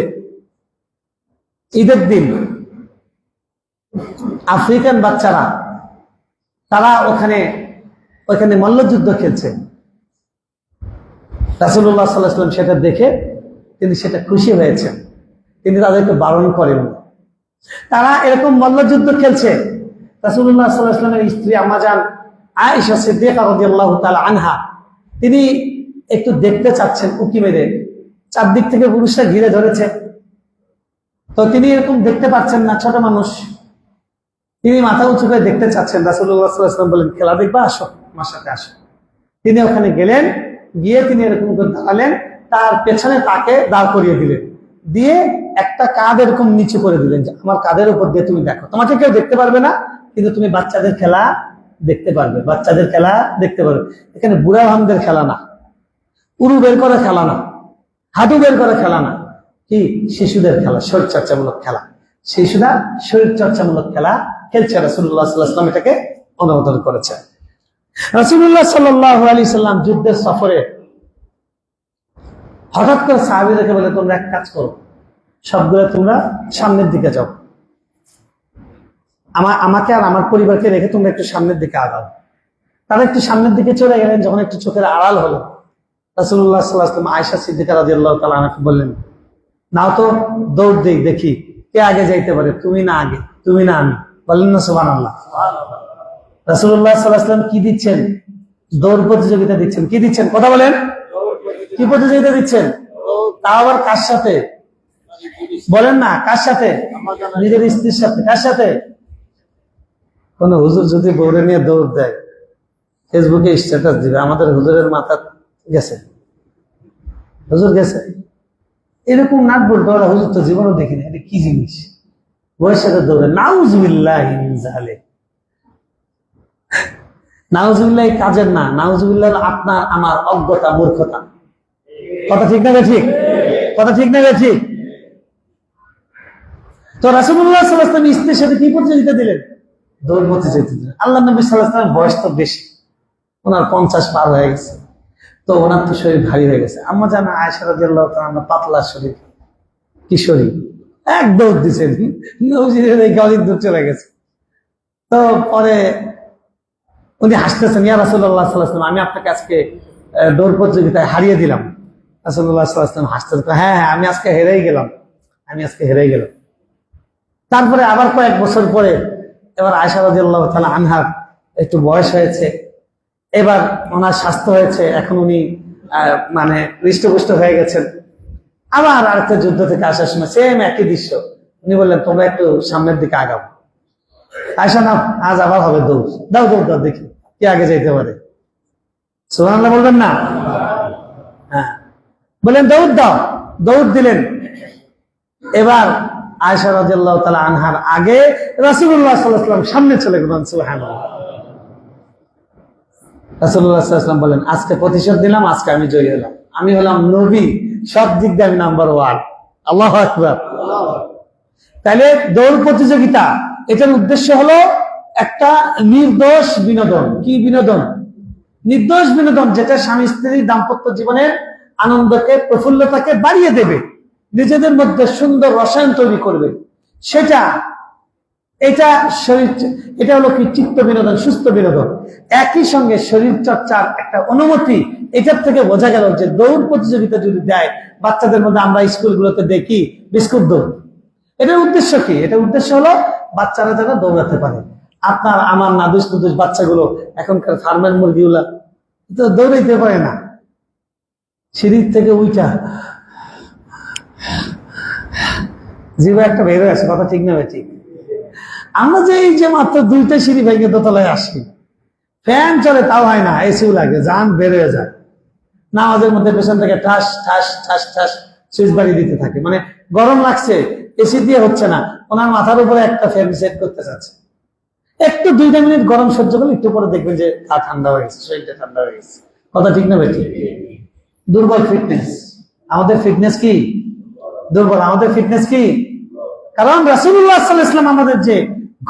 ঈদের দিন আফ্রিকান বাচ্চারা তারা ওখানে মল্লযুদ্ধ খেলছে। রাসূলুল্লাহ সাল্লাল্লাহু আলাইহি ওয়াসাল্লাম সেটা দেখে তিনি সেটা খুশি হয়েছেন, তিনি তাদেরকে বারণ করেন। তারা এরকম মল্লযুদ্ধ খেলছে, রাসূলুল্লাহ সাল্লাল্লাহু আলাইহি ওয়াসাল্লামের স্ত্রী আম্মাজান আয়েশা সিদ্দিকা রাদিয়াল্লাহু তাআলা আনহা তিনি একটু দেখতে চাচ্ছেন উকি মেরে, চারদিক থেকে পুরুষরা ঘিরে ধরেছে, তো তিনি এরকম দেখতে পাচ্ছেন না, ছোট মানুষ, তিনি মাথা উঁচু করে দেখতে চাচ্ছেন। রাসূলুল্লাহ সাল্লাল্লাহু আলাইহি ওয়াসাল্লাম বলেন, খেলা দেখবা, আসো আমার সাথে আসো। তিনি ওখানে গেলেন, গিয়ে তিনি এরকম করে দাঁড়ালেন, তার পেছনে তাকে দাঁড় করিয়ে দিলেন, দিয়ে একটা কাঁধ এরকম নিচু করে দিলেন যে আমার কাঁধের উপর দিয়ে তুমি দেখো, তোমাকে কেউ দেখতে পারবে না, কিন্তু তুমি বাচ্চাদের খেলা দেখতে পারবে, বাচ্চাদের খেলা দেখতে পারবে। এখানে বুড়া ভামদের খেলা না, উরু বের করে খেলা না, হাঁটু বের করে খেলা না, কি শিশুদের খেলা, শরীর চর্চামূলক খেলা। শিশুরা শরীর চর্চামূলক খেলা খেলছে, রাসূলুল্লাহ সাল্লাল্লাহু আলাইহি ওয়াসাল্লাম এটাকে অনুমোদন করেছে। রাসূলুল্লাহ সাল্লাল্লাহু আলাইহি সাল্লাম যুদ্ধের সফরে হঠাৎ করে সাহাবীদেরকে বলে, তোমরা এক কাজ করো, সবগুলো তোমরা সামনের দিকে যাও, আমাকে আর আমার পরিবারকে রেখে তোমরা একটু সামনের দিকে আগাও। তারা একটু সামনের দিকে চলে গেলেন, যখন একটু চোখের আড়াল হলো, রাসূলুল্লাহ সাল্লাল্লাহু আলাইহি ওয়াসাল্লাম আয়েশা সিদ্দিকা রাদিয়াল্লাহু তাআলা আনহাকে বললেন, নাও তো দৌড় দিই, দেখি কে আগে যাইতে পারে, তুমি না আগে, তুমি না আমি। বললেন না সুবহানাল্লাহ? রাসূলুল্লাহ সাল্লাল্লাহু আলাইহি ওয়াসাল্লাম কি দিচ্ছেন? দৌড় প্রতিযোগিতা দিচ্ছেন। কি দিচ্ছেন? কথা বলেন। কি প্রতিযোগিতা দিচ্ছেন? তাও আবার কার সাথে? বলেন না, কার সাথে? নিজের স্ত্রীর সাথে। কার সাথে? কোন হুজুর যদি বউরে নিয়ে দৌড় দেয়, ফেসবুকে স্ট্যাটাস দিবে, আমাদের হুজুরের মাথা গেছে, হুজুর গেছে, এরকম নাটবুট দৌড়া হুজুর তো জীবনও দেখিনি, এটা কি জিনিস? বউয়ের সাথে দৌড়ে, নাউজুবিল্লাহি মিন যালিক। নাউজুবিল্লাহ কাজের না, নাউজুবিল্লাহ আপনার আমার অজ্ঞতা, মূর্খতা। কথা ঠিক না ঠিক? কথা ঠিক না ঠিক? তো রাসূলুল্লাহ সাল্লাল্লাহু আলাইহি ওয়াসাল্লাম স্ত্রীর সাথে কি প্রতিযোগিতা দিলেন? দৌড় প্রতিযোগিতা দিলেন। আল্লাহ নবী সাল্লাল্লাহু আলাইহি ওয়াসাল্লামের বয়স তো বেশি, ওনার 50 পার হয়ে গেছে, তো ওনার তো শরীর ভারী হয়ে গেছে। আম্মা জান আয়েশা রাদিয়াল্লাহু তাআলা পাতলা শরীর, কি শরীর, এক দৌড় দিচ্ছেন, নবীজির রেখে অনেক দূর চলে গেছে। তো পরে উনি হাসতেছেন, ইয়া রাসূলুল্লাহ সাল্লাল্লাহু আলাইহি ওয়াসাল্লাম, আমি আপনাকে আজকে দৌড় প্রতিযোগিতায় হারিয়ে দিলাম। রাসূলুল্লাহ সাল্লাল্লাহু আলাইহি ওয়াসাল্লাম হাসতেন, হ্যাঁ হ্যাঁ, আমি আজকে হেরেই গেলাম, আমি আজকে হেরেই গেলাম। তারপরে আবার কয়েক বছর পরে এবার আয়েশা রাদিয়াল্লাহু তাআলা আনহার একটু বয়স হয়েছে, এবার ওনার স্বাস্থ্য হয়েছে, এখন উনি মানে হৃষ্টপুষ্ট হয়ে গেছেন। আবার আরেকটা যুদ্ধ থেকে আসার সময় সেম একই দৃশ্য, উনি বললেন তোমরা একটু সামনের দিকে আগাও। আয়েশা, না আজ আবার হবে দৌড়, দাও দৌড় দাও, দেখি কে আগে যেতে পারে। সুবহানাল্লাহ বলবেন না? হ্যাঁ, বললেন দৌড় দাও, দৌড় দিলেন। এবার আয়েশা রাদিয়াল্লাহু তাআলা আনহার আগে রাসূলুল্লাহ সাল্লাল্লাহু আলাইহি ওয়াসাল্লাম সামনে চলে গেলেন। সুবহানাল্লাহ। রাসূলুল্লাহ সাল্লাল্লাহু আলাইহি ওয়াসাল্লাম বলেন, আজকে প্রতিশোধ দিলাম, আজকে আমি জয়ী হলাম, আমি হলাম নবী, সব দিক দিয়ে আমি নাম্বার 1। আল্লাহু আকবার। তাহলে দৌড় প্রতিযোগিতা, এটার উদ্দেশ্য হলো একটা নির্দোষ বিনোদন। কি বিনোদন? নির্দোষ বিনোদন, যেটা স্বামী স্ত্রীর দাম্পত্য জীবনের আনন্দকে, প্রফুল্লতাকে বাড়িয়ে দেবে, নিজেদের মধ্যে সুন্দর রসায়ন তৈরি করবে, সেটা এটা শরীর, এটা হলো কি চিত্ত বিনোদন, সুস্থ বিনোদন। একই সঙ্গে শরীর চর্চার একটা অনুমতি। এটার থেকে বোঝা গেল যে দৌড় প্রতিযোগিতা যদি দেয় বাচ্চাদের মধ্যে, আমরা স্কুলগুলোতে দেখি বিস্কুট দৌড়, এটার উদ্দেশ্য কি? এটার উদ্দেশ্য হলো বাচ্চারা যেন দৌড়াতে পারে। আপনার আমার নাদুস নুদুস বাচ্চাগুলো, এখনকার ফার্মের মুরগিগুলা তো দৌড়াইতে পারে না, সিঁড়ির থেকে উইটা জিভে একটা বের হয়ে আসে, কথা ঠিক না ভাই? ঠিক। আমরা যে এই যে মাত্র 2টা সিঁড়ি ভেঙে দোতলায় আসি, ফ্যান চলে তাও হয় না, এসিও লাগে, জান বের হয়ে যায়। নামাজের মধ্যে পেছন থেকে ঠাস ঠাস ঠাস ঠাস সুইচ বাড়ি দিতে থাকে, মানে গরম লাগছে, এসি দিয়ে হচ্ছে না, ওনার মাথার উপরে একটা ফ্যান সেট করতে চাচ্ছে। একটু 2টা মিনিট গরম সহ্য করলে একটু পরে দেখবেন যে ঠান্ডা হয়ে গেছে, শরীরটা ঠান্ডা হয়ে গেছে। কথা ঠিক না ভাই? ঠিক। দুর্বল ফিটনেস। আমাদের ফিটনেস কি দুর্বল? আমাদের ফিটনেস কি? কারণ রাসূলুল্লাহ সাল্লাল্লাহু আলাইহি ওয়াসাল্লাম আমাদের যে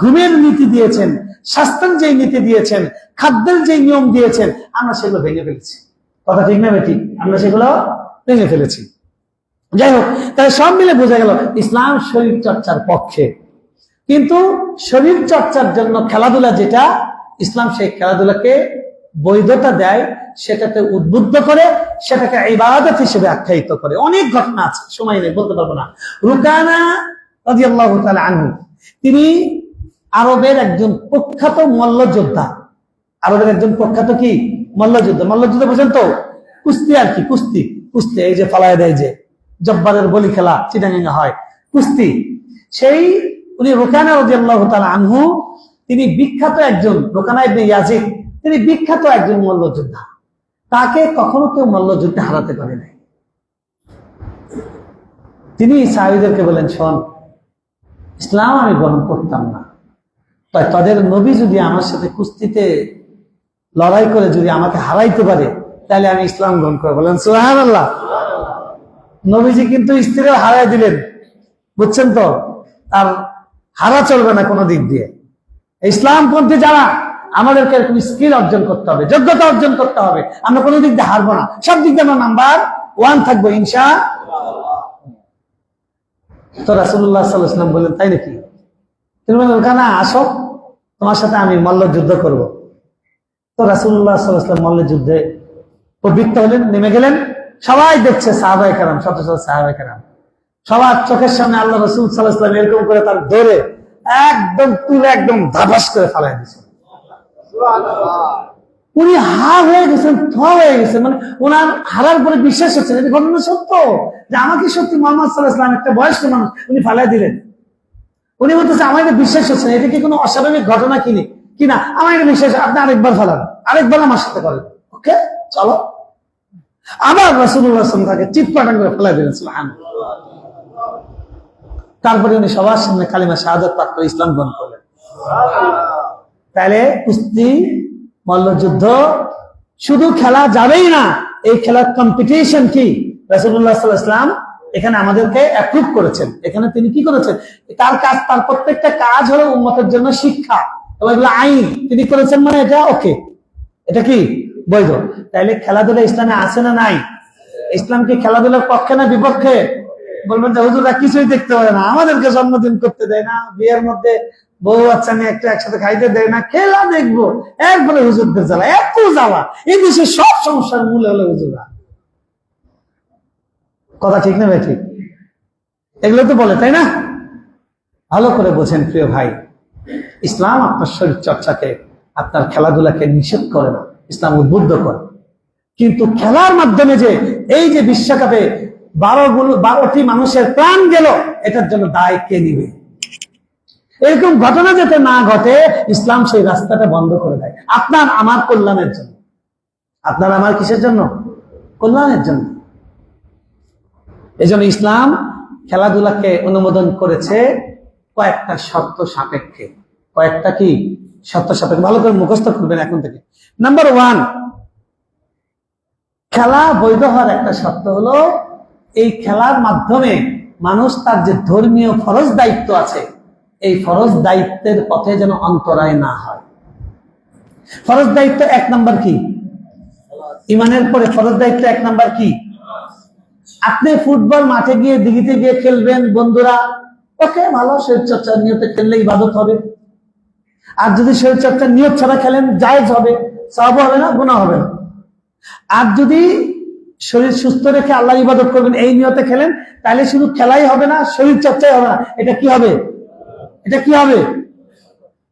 ঘুমের নীতি দিয়েছেন, স্বাস্থ্যের যে নীতি দিয়েছেন, খাদ্যের যে নিয়ম দিয়েছেন, আমরা সেগুলো ভেঙে ফেলেছি। কথা ঠিক না বেটি? আমরা সেগুলো ভেঙে ফেলেছি। যাই হোক, তাই সব মিলে বোঝা গেল ইসলাম শরীর চর্চার পক্ষে, কিন্তু শরীর চর্চার জন্য খেলাধুলা যেটা, ইসলাম সেই খেলাধুলাকে বৈধতা দেয়, সেটাতে উদ্বুদ্ধ করে, সেটাকে ইবাদত হিসেবে আখ্যায়িত করে। অনেক ঘটনা আছে, সময় নেই, বলতে পারবো না। রুকানা রাদিয়াল্লাহু তাআলা আনহু, তিনি আরবের একজন প্রখ্যাত মল্লযোদ্ধা। আরবের একজন প্রখ্যাত কি মল্লযোদ্ধা? মল্লযুদ্ধ বোঝেন তো? কুস্তি আর কি, কুস্তি। কুস্তি এই যে ফালায় দেয়, যে জব্বারের বলি খেলা চিটাগাঙ্গে হয়, কুস্তি। সেই উনি রুকানা রাদিয়াল্লাহু তাআলা আনহু, তিনি বিখ্যাত একজন, রুকানা ইবনে ইয়াজিদ, তিনি বিখ্যাত একজন মল্লযোদ্ধা। তাকে কখনো কেউ মল্লযুদ্ধে হারাতে পারে নাই। তিনি সাহাবীদেরকে বলেন, শোন, ইসলাম আমি গ্রহণ করতাম না, তাদের নবী যদি আমার সাথে কুস্তিতে লড়াই করে যদি আমাকে হারাইতে পারে, তাহলে আমি ইসলাম গ্রহণ করবো। বলেন সুবহানাল্লাহ। নবীজি কিন্তু স্ত্রীও হারাই দিলেন, বুঝছেন তো? আর হারা চলবে না কোনো দিক দিয়ে। ইসলামপন্থী যারা, আমাদেরকে এরকম স্কিল অর্জন করতে হবে, যোগ্যতা অর্জন করতে হবে, আমরা কোনো দিক দিয়ে হারবো না, সব দিক দিয়ে আমরা নাম্বার 1 থাকবো ইনশাআল্লাহ। তো রাসূলুল্লাহ সাল্লাল্লাহু আলাইহি ওয়াসাল্লাম বললেন, তাই নাকি? তিনি বললেন, ওখানে আসো, তোমার সাথে আমি মল্লযুদ্ধ করব। তো রাসূলুল্লাহ সাল্লাল্লাহু আলাইহি ওয়াসাল্লাম মল্লযুদ্ধে প্রবৃত্ত হলেন, নেমে গেলেন। সবাই দেখছে, সাহাবায়ে কেরাম, শত শত সাহাবায়ে কেরাম, সবার চোখের সামনে আল্লাহ রাসূল সাল্লাল্লাহু আলাইহি ওয়াসাল্লাম এরকম করে তার ধরে একদম তুলে একদম ধাবাস করে ফালাই দিয়েছেন। উনি হা হয়ে গেছেন, থ হয়ে গেছেন, মানে ওনার হারার পরে বিশ্বাস হচ্ছে না, ঘটনা সত্য, যে আমাকে সত্যি মুহাম্মদ সাল্লাল্লাহু আলাইহি ওয়াসাল্লাম, একটা বয়স্ক মানুষ, উনি ফালাই দিলেন। উনি বলতেছে, আমার এটা বিশ্বাস হচ্ছে না, এটা কি কোনো অস্বাভাবিক ঘটনা কিনা, আমার এটা বিশ্বাস, আপনি আরেকবার ফালান, আরেকবার আমার সাথে করেন, ওকে চলো। আবার রাসূলুল্লাহ সাল্লাল্লাহু আলাইহি ওয়াসাল্লাম তাকে চিৎপাটাং করে ফেলাই দিলেন। সুবহানাল্লাহ। তারপরে উনি সবার সামনে কালিমা শাহাদাত পাঠ করে ইসলাম গ্রহণ করলেন। তাহলে কুস্তি, মল্লযুদ্ধ শুধু খেলা যাবেই না, এই খেলার কম্পিটিশন কি রাসূলুল্লাহ সাল্লাল্লাহু আলাইহি ওয়াসাল্লাম এখানে আমাদেরকে অ্যাপ্রুভ করেছেন। এখানে তিনি কি করেছেন? তার কাজ, তার প্রত্যেকটা কাজ হলো উম্মতের জন্য শিক্ষা, এবং এগুলো আইন তিনি করেছেন, মানে এটা ওকে, এটা কি বৈধ। তাইলে খেলাধুলা ইসলামে আছে না নাই? ইসলাম কি খেলাধুলার পক্ষে না বিপক্ষে? বলবেন যে হুজুররা কিছুই দেখতে পারে না, আমাদেরকে জন্মদিন করতে দেয় না, বিয়ের মধ্যে বউ বাচ্চা নিয়ে একটা একসাথে খাইতে দেয় না, খেলা দেখবো, এরপরে হুজুরদের জ্বালা, এত জ্বালা। এই দেশের সব সমস্যার মূলে হলো হুজুররা। কথা ঠিক না ভাই? ঠিক, এগুলো তো বলে, তাই না? ভালো করে বোঝেন প্রিয় ভাই, ইসলাম আপনার শরীর চর্চাকে, আপনার খেলাধুলাকে নিষেধ করে না, ইসলাম উদ্বুদ্ধ করে। কিন্তু খেলার মাধ্যমে যে এই যে বিশ্বকাপে 12টি মানুষের প্রাণ গেল, এটার জন্য দায় কে নিবে? এরকম ঘটনা যাতে না ঘটে, ইসলাম সেই রাস্তাটা বন্ধ করে দেয়, আপনার আমার কল্যাণের জন্য। আপনার আমার কিসের জন্য? কল্যাণের জন্য। এই জন্য ইসলাম খেলাধুলাকে অনুমোদন করেছে কয়েকটা শর্ত সাপেক্ষে। কয়েকটা কি শর্ত সাপেক্ষে? ভালো করে মুখস্থ করবেন এখন থেকে। নাম্বার 1, খেলা বৈধ হওয়ার একটা শর্ত হলো এই খেলার মাধ্যমে মানুষ তার যে ধর্মীয় ফরজ দায়িত্ব আছে, এই ফরজ দায়িত্বের পথে যেন অন্তরায় না হয়। ফরজ দায়িত্ব 1 নাম্বার কি? ইমানের পরে ফরজ দায়িত্ব 1 নাম্বার কি? আপনি ফুটবল মাঠে গিয়ে দিঘিতে গিয়ে খেলবেন বন্ধুরা, ওকে, ভালো, শরীর চর্চার নিয়তে খেললে ইবাদত হবে। আর যদি শরীর চর্চার নিয়ত ছাড়া খেলেন, জায়েজ হবে, সওয়াব হবে না, গুনাহ হবে না। আর যদি শরীর সুস্থ রেখে আল্লাহ ইবাদত করবেন এই নিয়তে খেলেন, তাহলে শুধু খেলাই হবে না, শরীর চর্চাই হবে না। এটা কি হবে? এটা কি হবে?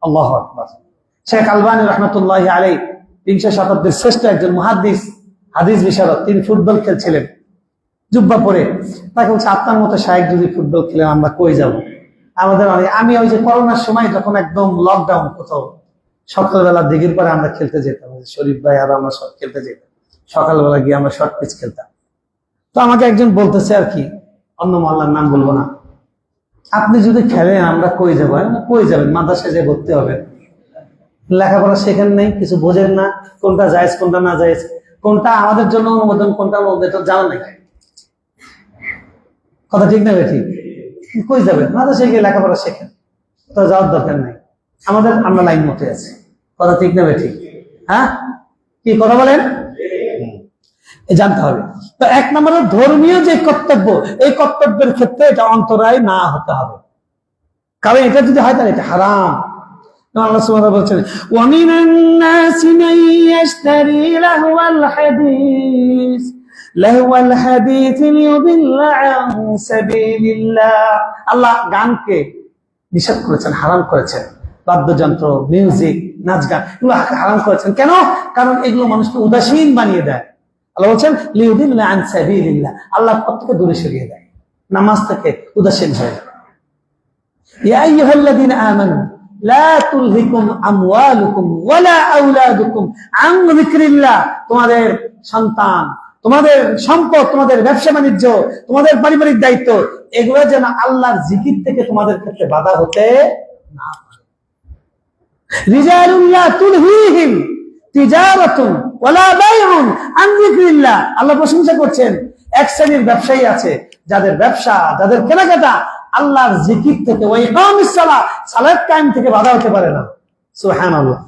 আল্লাহু আকবার। শেখ আলবানী রাহমাতুল্লাহি আলাইহি 300 শতাব্দীর শ্রেষ্ঠ একজন মুহাদ্দিস, হাদিস বিশারদ, তিনি ফুটবল খেলছিলেন জুব্বা পরে। তাকে বলছে, আপনার মতো শায়েখ যদি ফুটবল খেলেন, আমরা কই যাব? আমাদের আমি ওই যে করোনার সময় যখন একদম লকডাউন, কোথাও সকালবেলা দিঘির পরে আমরা খেলতে যেতাম, শরীফ ভাই আর আমরা সব খেলতে যেতাম, সকালবেলা গিয়ে আমরা শর্ট পিচ খেলতাম। তো আমাকে একজন বলতেছে আর কি, অন্য মহল্লার নাম বলবো না, আপনি যদি খেলেন আমরা কই যাবো? কই যাবেন? মাদ্রাসায় যে ভর্তি হবেন, লেখাপড়া শেখেন নাই, কিছু বোঝেন না, কোনটা জায়েজ কোনটা না জায়েজ, কোনটা আমাদের জন্য অনুমোদন কোনটা অনুমোদন জানা নাই। কথা ঠিক না? ঠিক। কই যাবেন? মাদ্রাসায় গিয়ে লেখাপড়া শেখেন, তো যাওয়ার দরকার নাই, আমরা লাইন মতে আছি। কথা ঠিক না? ঠিক। হ্যাঁ, কি কথা বলেন? জানতে হবে। তো 1 নম্বরের ধর্মীয় যে কর্তব্য, এই কর্তব্যের ক্ষেত্রে এটা অন্তরায় না হতে হবে, কারণ এটা যদি হয় তাহলে এটা হারাম। আল্লাহ সুবহানাহু ওয়া তাআলা বলছেন, ওয়া মিনান নাসি মান ইয়াশতারি লাহওয়াল হাদিস লিয়ুদিল্লা আন সাবিলিল্লাহ। আল্লাহ গানকে নিষেধ করেছেন, হারাম করেছেন। বাদ্যযন্ত্র, মিউজিক, নাচ গান, এগুলো হারাম করেছেন। কেন? কারণ এগুলো মানুষকে উদাসীন বানিয়ে দেয়। আল্লাহ বলছেন লিয়ুদিল্লা আন সাবিলিল্লাহ, আল্লাহর পথ থেকে দূরে সরিয়ে দেয়, নামাজ থেকে উদাসীন হয়ে যায়। ইয়া আইয়ুহাল্লাযীনা আমানু লা তুলহিকুম আমওয়ালুকুম ওয়ালা আওলাদুকুম আন যিকরিল্লাহ। তোমাদের সন্তান, তোমাদের সম্পদ, তোমাদের ব্যবসা বাণিজ্য, তোমাদের পারিবারিক দায়িত্ব, এগুলো যেন আল্লাহর জিকির থেকে তোমাদের ক্ষেত্রে বাধা হতে না পারে। রিজালুন লা তুলহিহিম তিজারাতুন ওয়ালা বাইউন আন যিকরিল্লাহ। আল্লাহ প্রশংসা করছেন, এক শ্রেণীর ব্যবসায়ী আছে যাদের ব্যবসা, যাদের কেনাকাটা আল্লাহর জিকির থেকে, ওয়া ইকামিস সালাহ, সালাত কায়েম থেকে বাধা হতে পারে না। সুবহানাল্লাহ।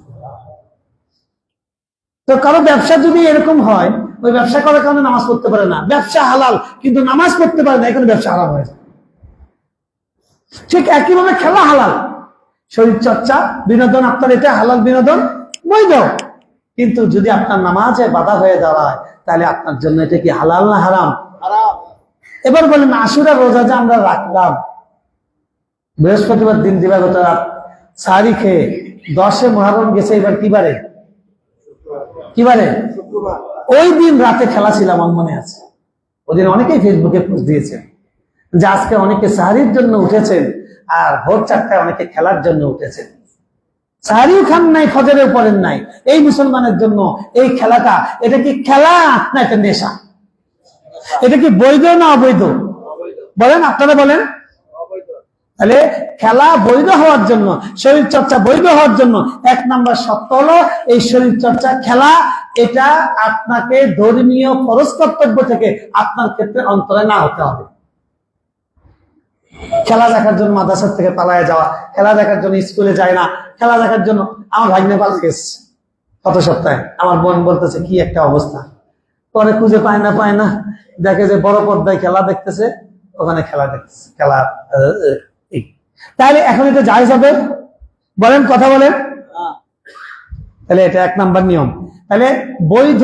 তো কারো ব্যবসা যদি এরকম হয়, ওই ব্যবসা করার কারণে নামাজ পড়তে পারে না, ব্যবসা হালাল কিন্তু নামাজ পড়তে পারে না, এখানে ব্যবসা হারাম হয়ে যায়। ঠিক একইভাবে খেলা হালাল, শরীর চর্চা, বিনোদন, আপনার এটা হালাল বিনোদন, বৈধ। কিন্তু যদি আপনার নামাজে বাধা হয়ে দাঁড়ায়, তাহলে আপনার জন্য এটা কি হালাল না হারাম? হারাম। এবার বলেন, আশুরা রোজা যে আমরা রাখলাম, বৃহস্পতিবার দিন দিবাগত রাত সাহারি খেয়ে 10 মুহররম গেছে, এবার কি বারে? কি বারে? ওই দিন রাতে খেলা ছিল, আমার মনে আছে। ওই দিন অনেকেই ফেসবুকে পোস্ট দিয়েছেন যে আজকে অনেকে সাহারির জন্য উঠেছেন, আর ভোর 4টায় অনেকে খেলার জন্য উঠেছেন। সাহারিও খান নাই, ফজরেও পড়েন নাই। এই মুসলমানের জন্য এই খেলাটা, এটা কি খেলা না এটা নেশা? এটা কি বৈধ না অবৈধ? বলেন, আপনারা বলেন। তাহলে খেলা বৈধ হওয়ার জন্য, শরীর চর্চা বৈধ হওয়ার জন্য 1 নাম্বার শর্ত হলো এই শরীর চর্চা, খেলা, এটা আপনাকে ধর্মীয় ফরজ কর্তব্য থেকে আপনার ক্ষেত্রে অন্তরায় না হতে হবে। খেলা দেখার জন্য মাদ্রাসা থেকে পালায় যাওয়া, খেলা দেখার জন্য স্কুলে যায় না, খেলা দেখার জন্য, আমার ভাগ্নে পালিয়ে গেছে গত সপ্তাহে, আমার বোন বলতেছে কি একটা অবস্থা, পরে খুঁজে পায় না, দেখে যে বড় পর্দায় খেলা দেখতেছে, ওখানে খেলা দেখছে, খেলা তাহলে এখন এটা জায়েজ হবে? বলেন, কথা বলেন। তাহলে এটা 1 নাম্বার নিয়ম। তাহলে বৈধ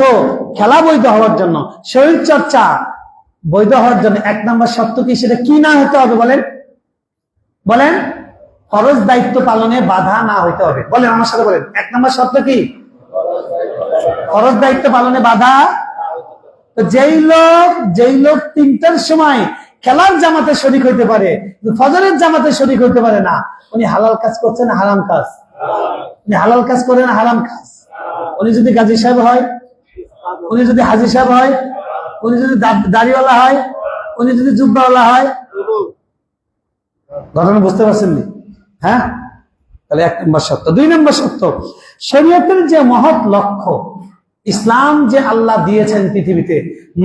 খেলা বৈধ হওয়ার জন্য, শরীর চর্চা বৈধ হওয়ার জন্য 1 নাম্বার শর্ত কি? সেটা কি না হতে হবে বলেন? বলেন, ফরজ দায়িত্ব পালনে বাধা না হইতে হবে। বলেন আমার সাথে বলেন, 1 নাম্বার শর্ত কি? ফরজ দায়িত্ব পালনে বাধা। যেই লোক 3টার সময় খেলার জামাতে শরীক হইতে পারে, ফজরের জামাতে শরীক হইতে পারে না, উনি হালাল কাজ করছেন না হারাম কাজ? উনি হালাল কাজ করেন না হারাম কাজ? উনি যদি গাজী সাহেব হয়, উনি যদি হাজী সাহেব হয়, উনি যদি দাড়িওয়ালা হয়, উনি যদি জুব্বাওয়ালা হয়, ঘটনা বুঝতে পারছেন নি? হ্যাঁ, তাহলে 1 নম্বর শর্ত। 2 নম্বর শর্ত, শরীয়তের যে মহৎ লক্ষ্য, ইসলাম যে আল্লাহ দিয়েছেন পৃথিবীতে,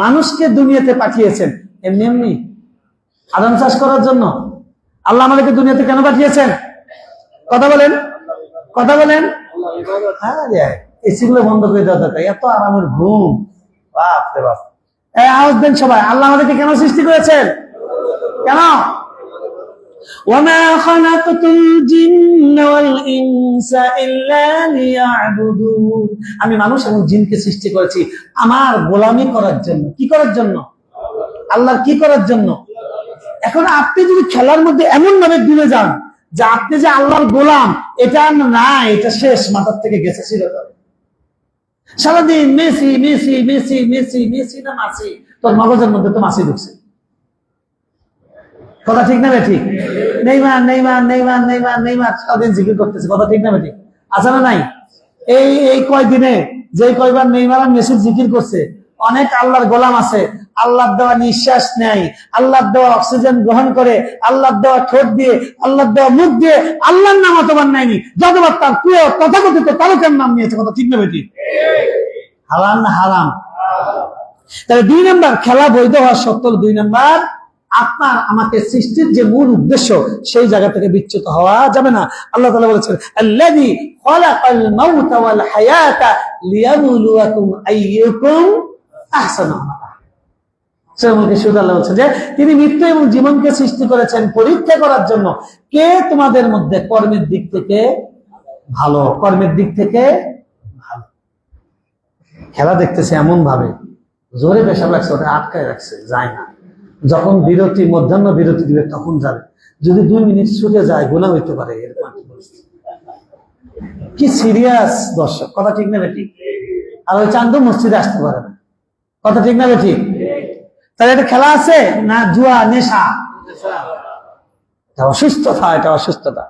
মানুষকে দুনিয়াতে পাঠিয়েছেন এমনি এমনি আদম চাষ করার জন্য? আল্লাহ আমাদেরকে দুনিয়াতে কেন পাঠিয়েছেন? কথা বলেন, কথা বলেন। হ্যাঁ, এসিগুলো বন্ধ করে দেওয়া দরকার, এত আরামের ঘুম, বাপ রে বাপ। আওয়াজ দেন সবাই, আল্লাহ আমাদেরকে কেন সৃষ্টি করেছেন? কেন? وَمَا خَلَقْتُ الْجِنَّ وَالْإِنسَ إِلَّا لِيَعْبُدُونَ। আমি মানুষ এবং জিনকে সৃষ্টি করেছি আমার গোলামি করার জন্য। কি করার জন্য? আল্লাহর কি করার জন্য? এখন আপনি যদি খেলার মধ্যে এমন ভাবে ডুবে যান যে আপনি যে আল্লাহর গোলাম, এটা না, এটা শেষ, মাথার থেকে গেছে চিরতরে। সারাদিন Messi Messi Messi Messi Messi না মাসি, তোর মগজের মধ্যে তো মাসি ঢুকছে। কথা ঠিক না ঠিক? Neymar Neymar Neymar Neymar Neymar সারাদিন জিকির করতেছে। কথা ঠিক না ঠিক? আছে না নাই? এই কয়দিনে যে কয়বার নেইমার আর মেসি জিকির করছে, অনেক আল্লাহর গোলাম আছে, আল্লাহর দেওয়া নিঃশ্বাস নেয়, আল্লাহর দেওয়া অক্সিজেন গ্রহণ করে, আল্লাহর দেওয়া ঠোঁট দিয়ে, আল্লাহর দেওয়া মুখ দিয়ে আল্লাহর নাম অতবার নেয়নি, যতবার তার প্রিয় তথাকথিত তারকের নাম নিয়েছে। কথা ঠিক না বেটি? হারাম না হারাম? তাহলে 2 নম্বর, খেলা বৈধ হওয়ার শর্ত 2 নম্বর, আপনার আমাকে সৃষ্টির যে মূল উদ্দেশ্য সেই জায়গা থেকে বিচ্যুত হওয়া যাবে না। আল্লাহ তাআলা বলেছেন, আল্লাযী খালাকাল মাউতা ওয়াল হায়াতা লিয়াবলুয়াকুম আইয়ুকুম আহসানু আমালা। আল্লাহ বলছেন যে তিনি মৃত্যু এবং জীবনকে সৃষ্টি করেছেন পরীক্ষা করার জন্য, কে তোমাদের মধ্যে কর্মের দিক থেকে ভালো, কর্মের দিক থেকে ভালো। খেলা দেখতেছে এমন ভাবে, জোরে পেশাব লাগছে, ওটা আটকায় রাখছে, যায় না। যখন বিরতি, মধ্যাহ্ন বিরতি দিবে তখন যাবে। যদি 2 মিনিট ছুটে যায় গুনাহ হইতে পারে। এরকম কি সিরিয়াস দর্শক, কথা ঠিক না বেটি? আর ওই চান্দু মসজিদে আসতে পারে না। কথা ঠিক না বেটি? তাহলে এটা খেলা আছে না জুয়া, নেশা? অসুস্থতা, এটা অসুস্থতা।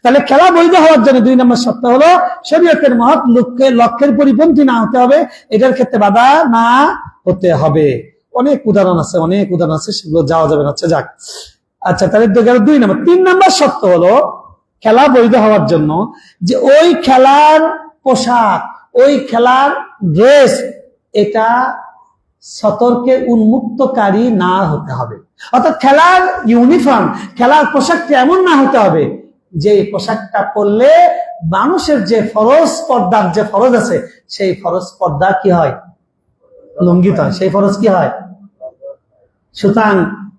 তাহলে খেলা বৈধ হওয়ার জন্য 2 নম্বর শর্ত হলো শরীয়তের মহৎ লক্ষ্যের পরিপন্থী না হতে হবে, এটার ক্ষেত্রে বাধা না হতে হবে। অনেক উদাহরণ আছে, অনেক উদাহরণ আছে, সেগুলো যাওয়া যাবে না। আচ্ছা যাক, আচ্ছা তাহলে 2 নম্বর। 3 নম্বর শর্ত হলো খেলা বৈধ হওয়ার জন্য যে ওই খেলার পোশাক, ওই খেলার ড্রেস, এটা সতর্কে উন্মুক্তকারী না হতে হবে। অর্থাৎ খেলার ইউনিফর্ম, খেলার পোশাকটা এমন না হতে হবে যে পোশাকটা পরলে মানুষের যে ফরজ পর্দার যে ফরজ আছে, সেই ফরজ পর্দা কি হয়? লঙ্ঘিত হয়। সেই ফরজ কি হয়? সুতরাং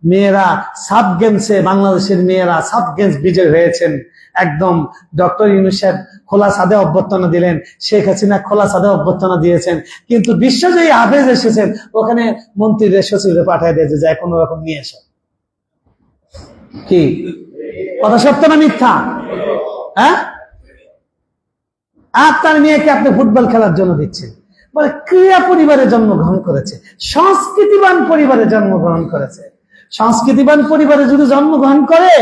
মেয়েরা সাব গেমসে, বাংলাদেশের মেয়েরা সাব গেমস বিজয় হয়েছেন। একদম ডক্টর ইউনূস সাহেব খোলা সাদে অভ্যর্থনা দিলেন, শেখ হাসিনা খোলা সাদে অভ্যর্থনা দিয়েছেন, কিন্তু বিশ্বজয়ী হাফেজ এসেছেন, ওখানে মন্ত্রীদের সচিবরে পাঠিয়ে দিয়েছে যে কোনো রকম নিয়ে এসো। কি কথা সত্য না মিথ্যা? হ্যাঁ, আপনার মেয়েকে আপনি ফুটবল খেলার জন্য দিচ্ছেন, বলে ক্রীড়া পরিবারে জন্মগ্রহণ করেছে, সংস্কৃতিবান পরিবারে জন্মগ্রহণ করেছে। সংস্কৃতিবান পরিবারে যদি জন্মগ্রহণ করে,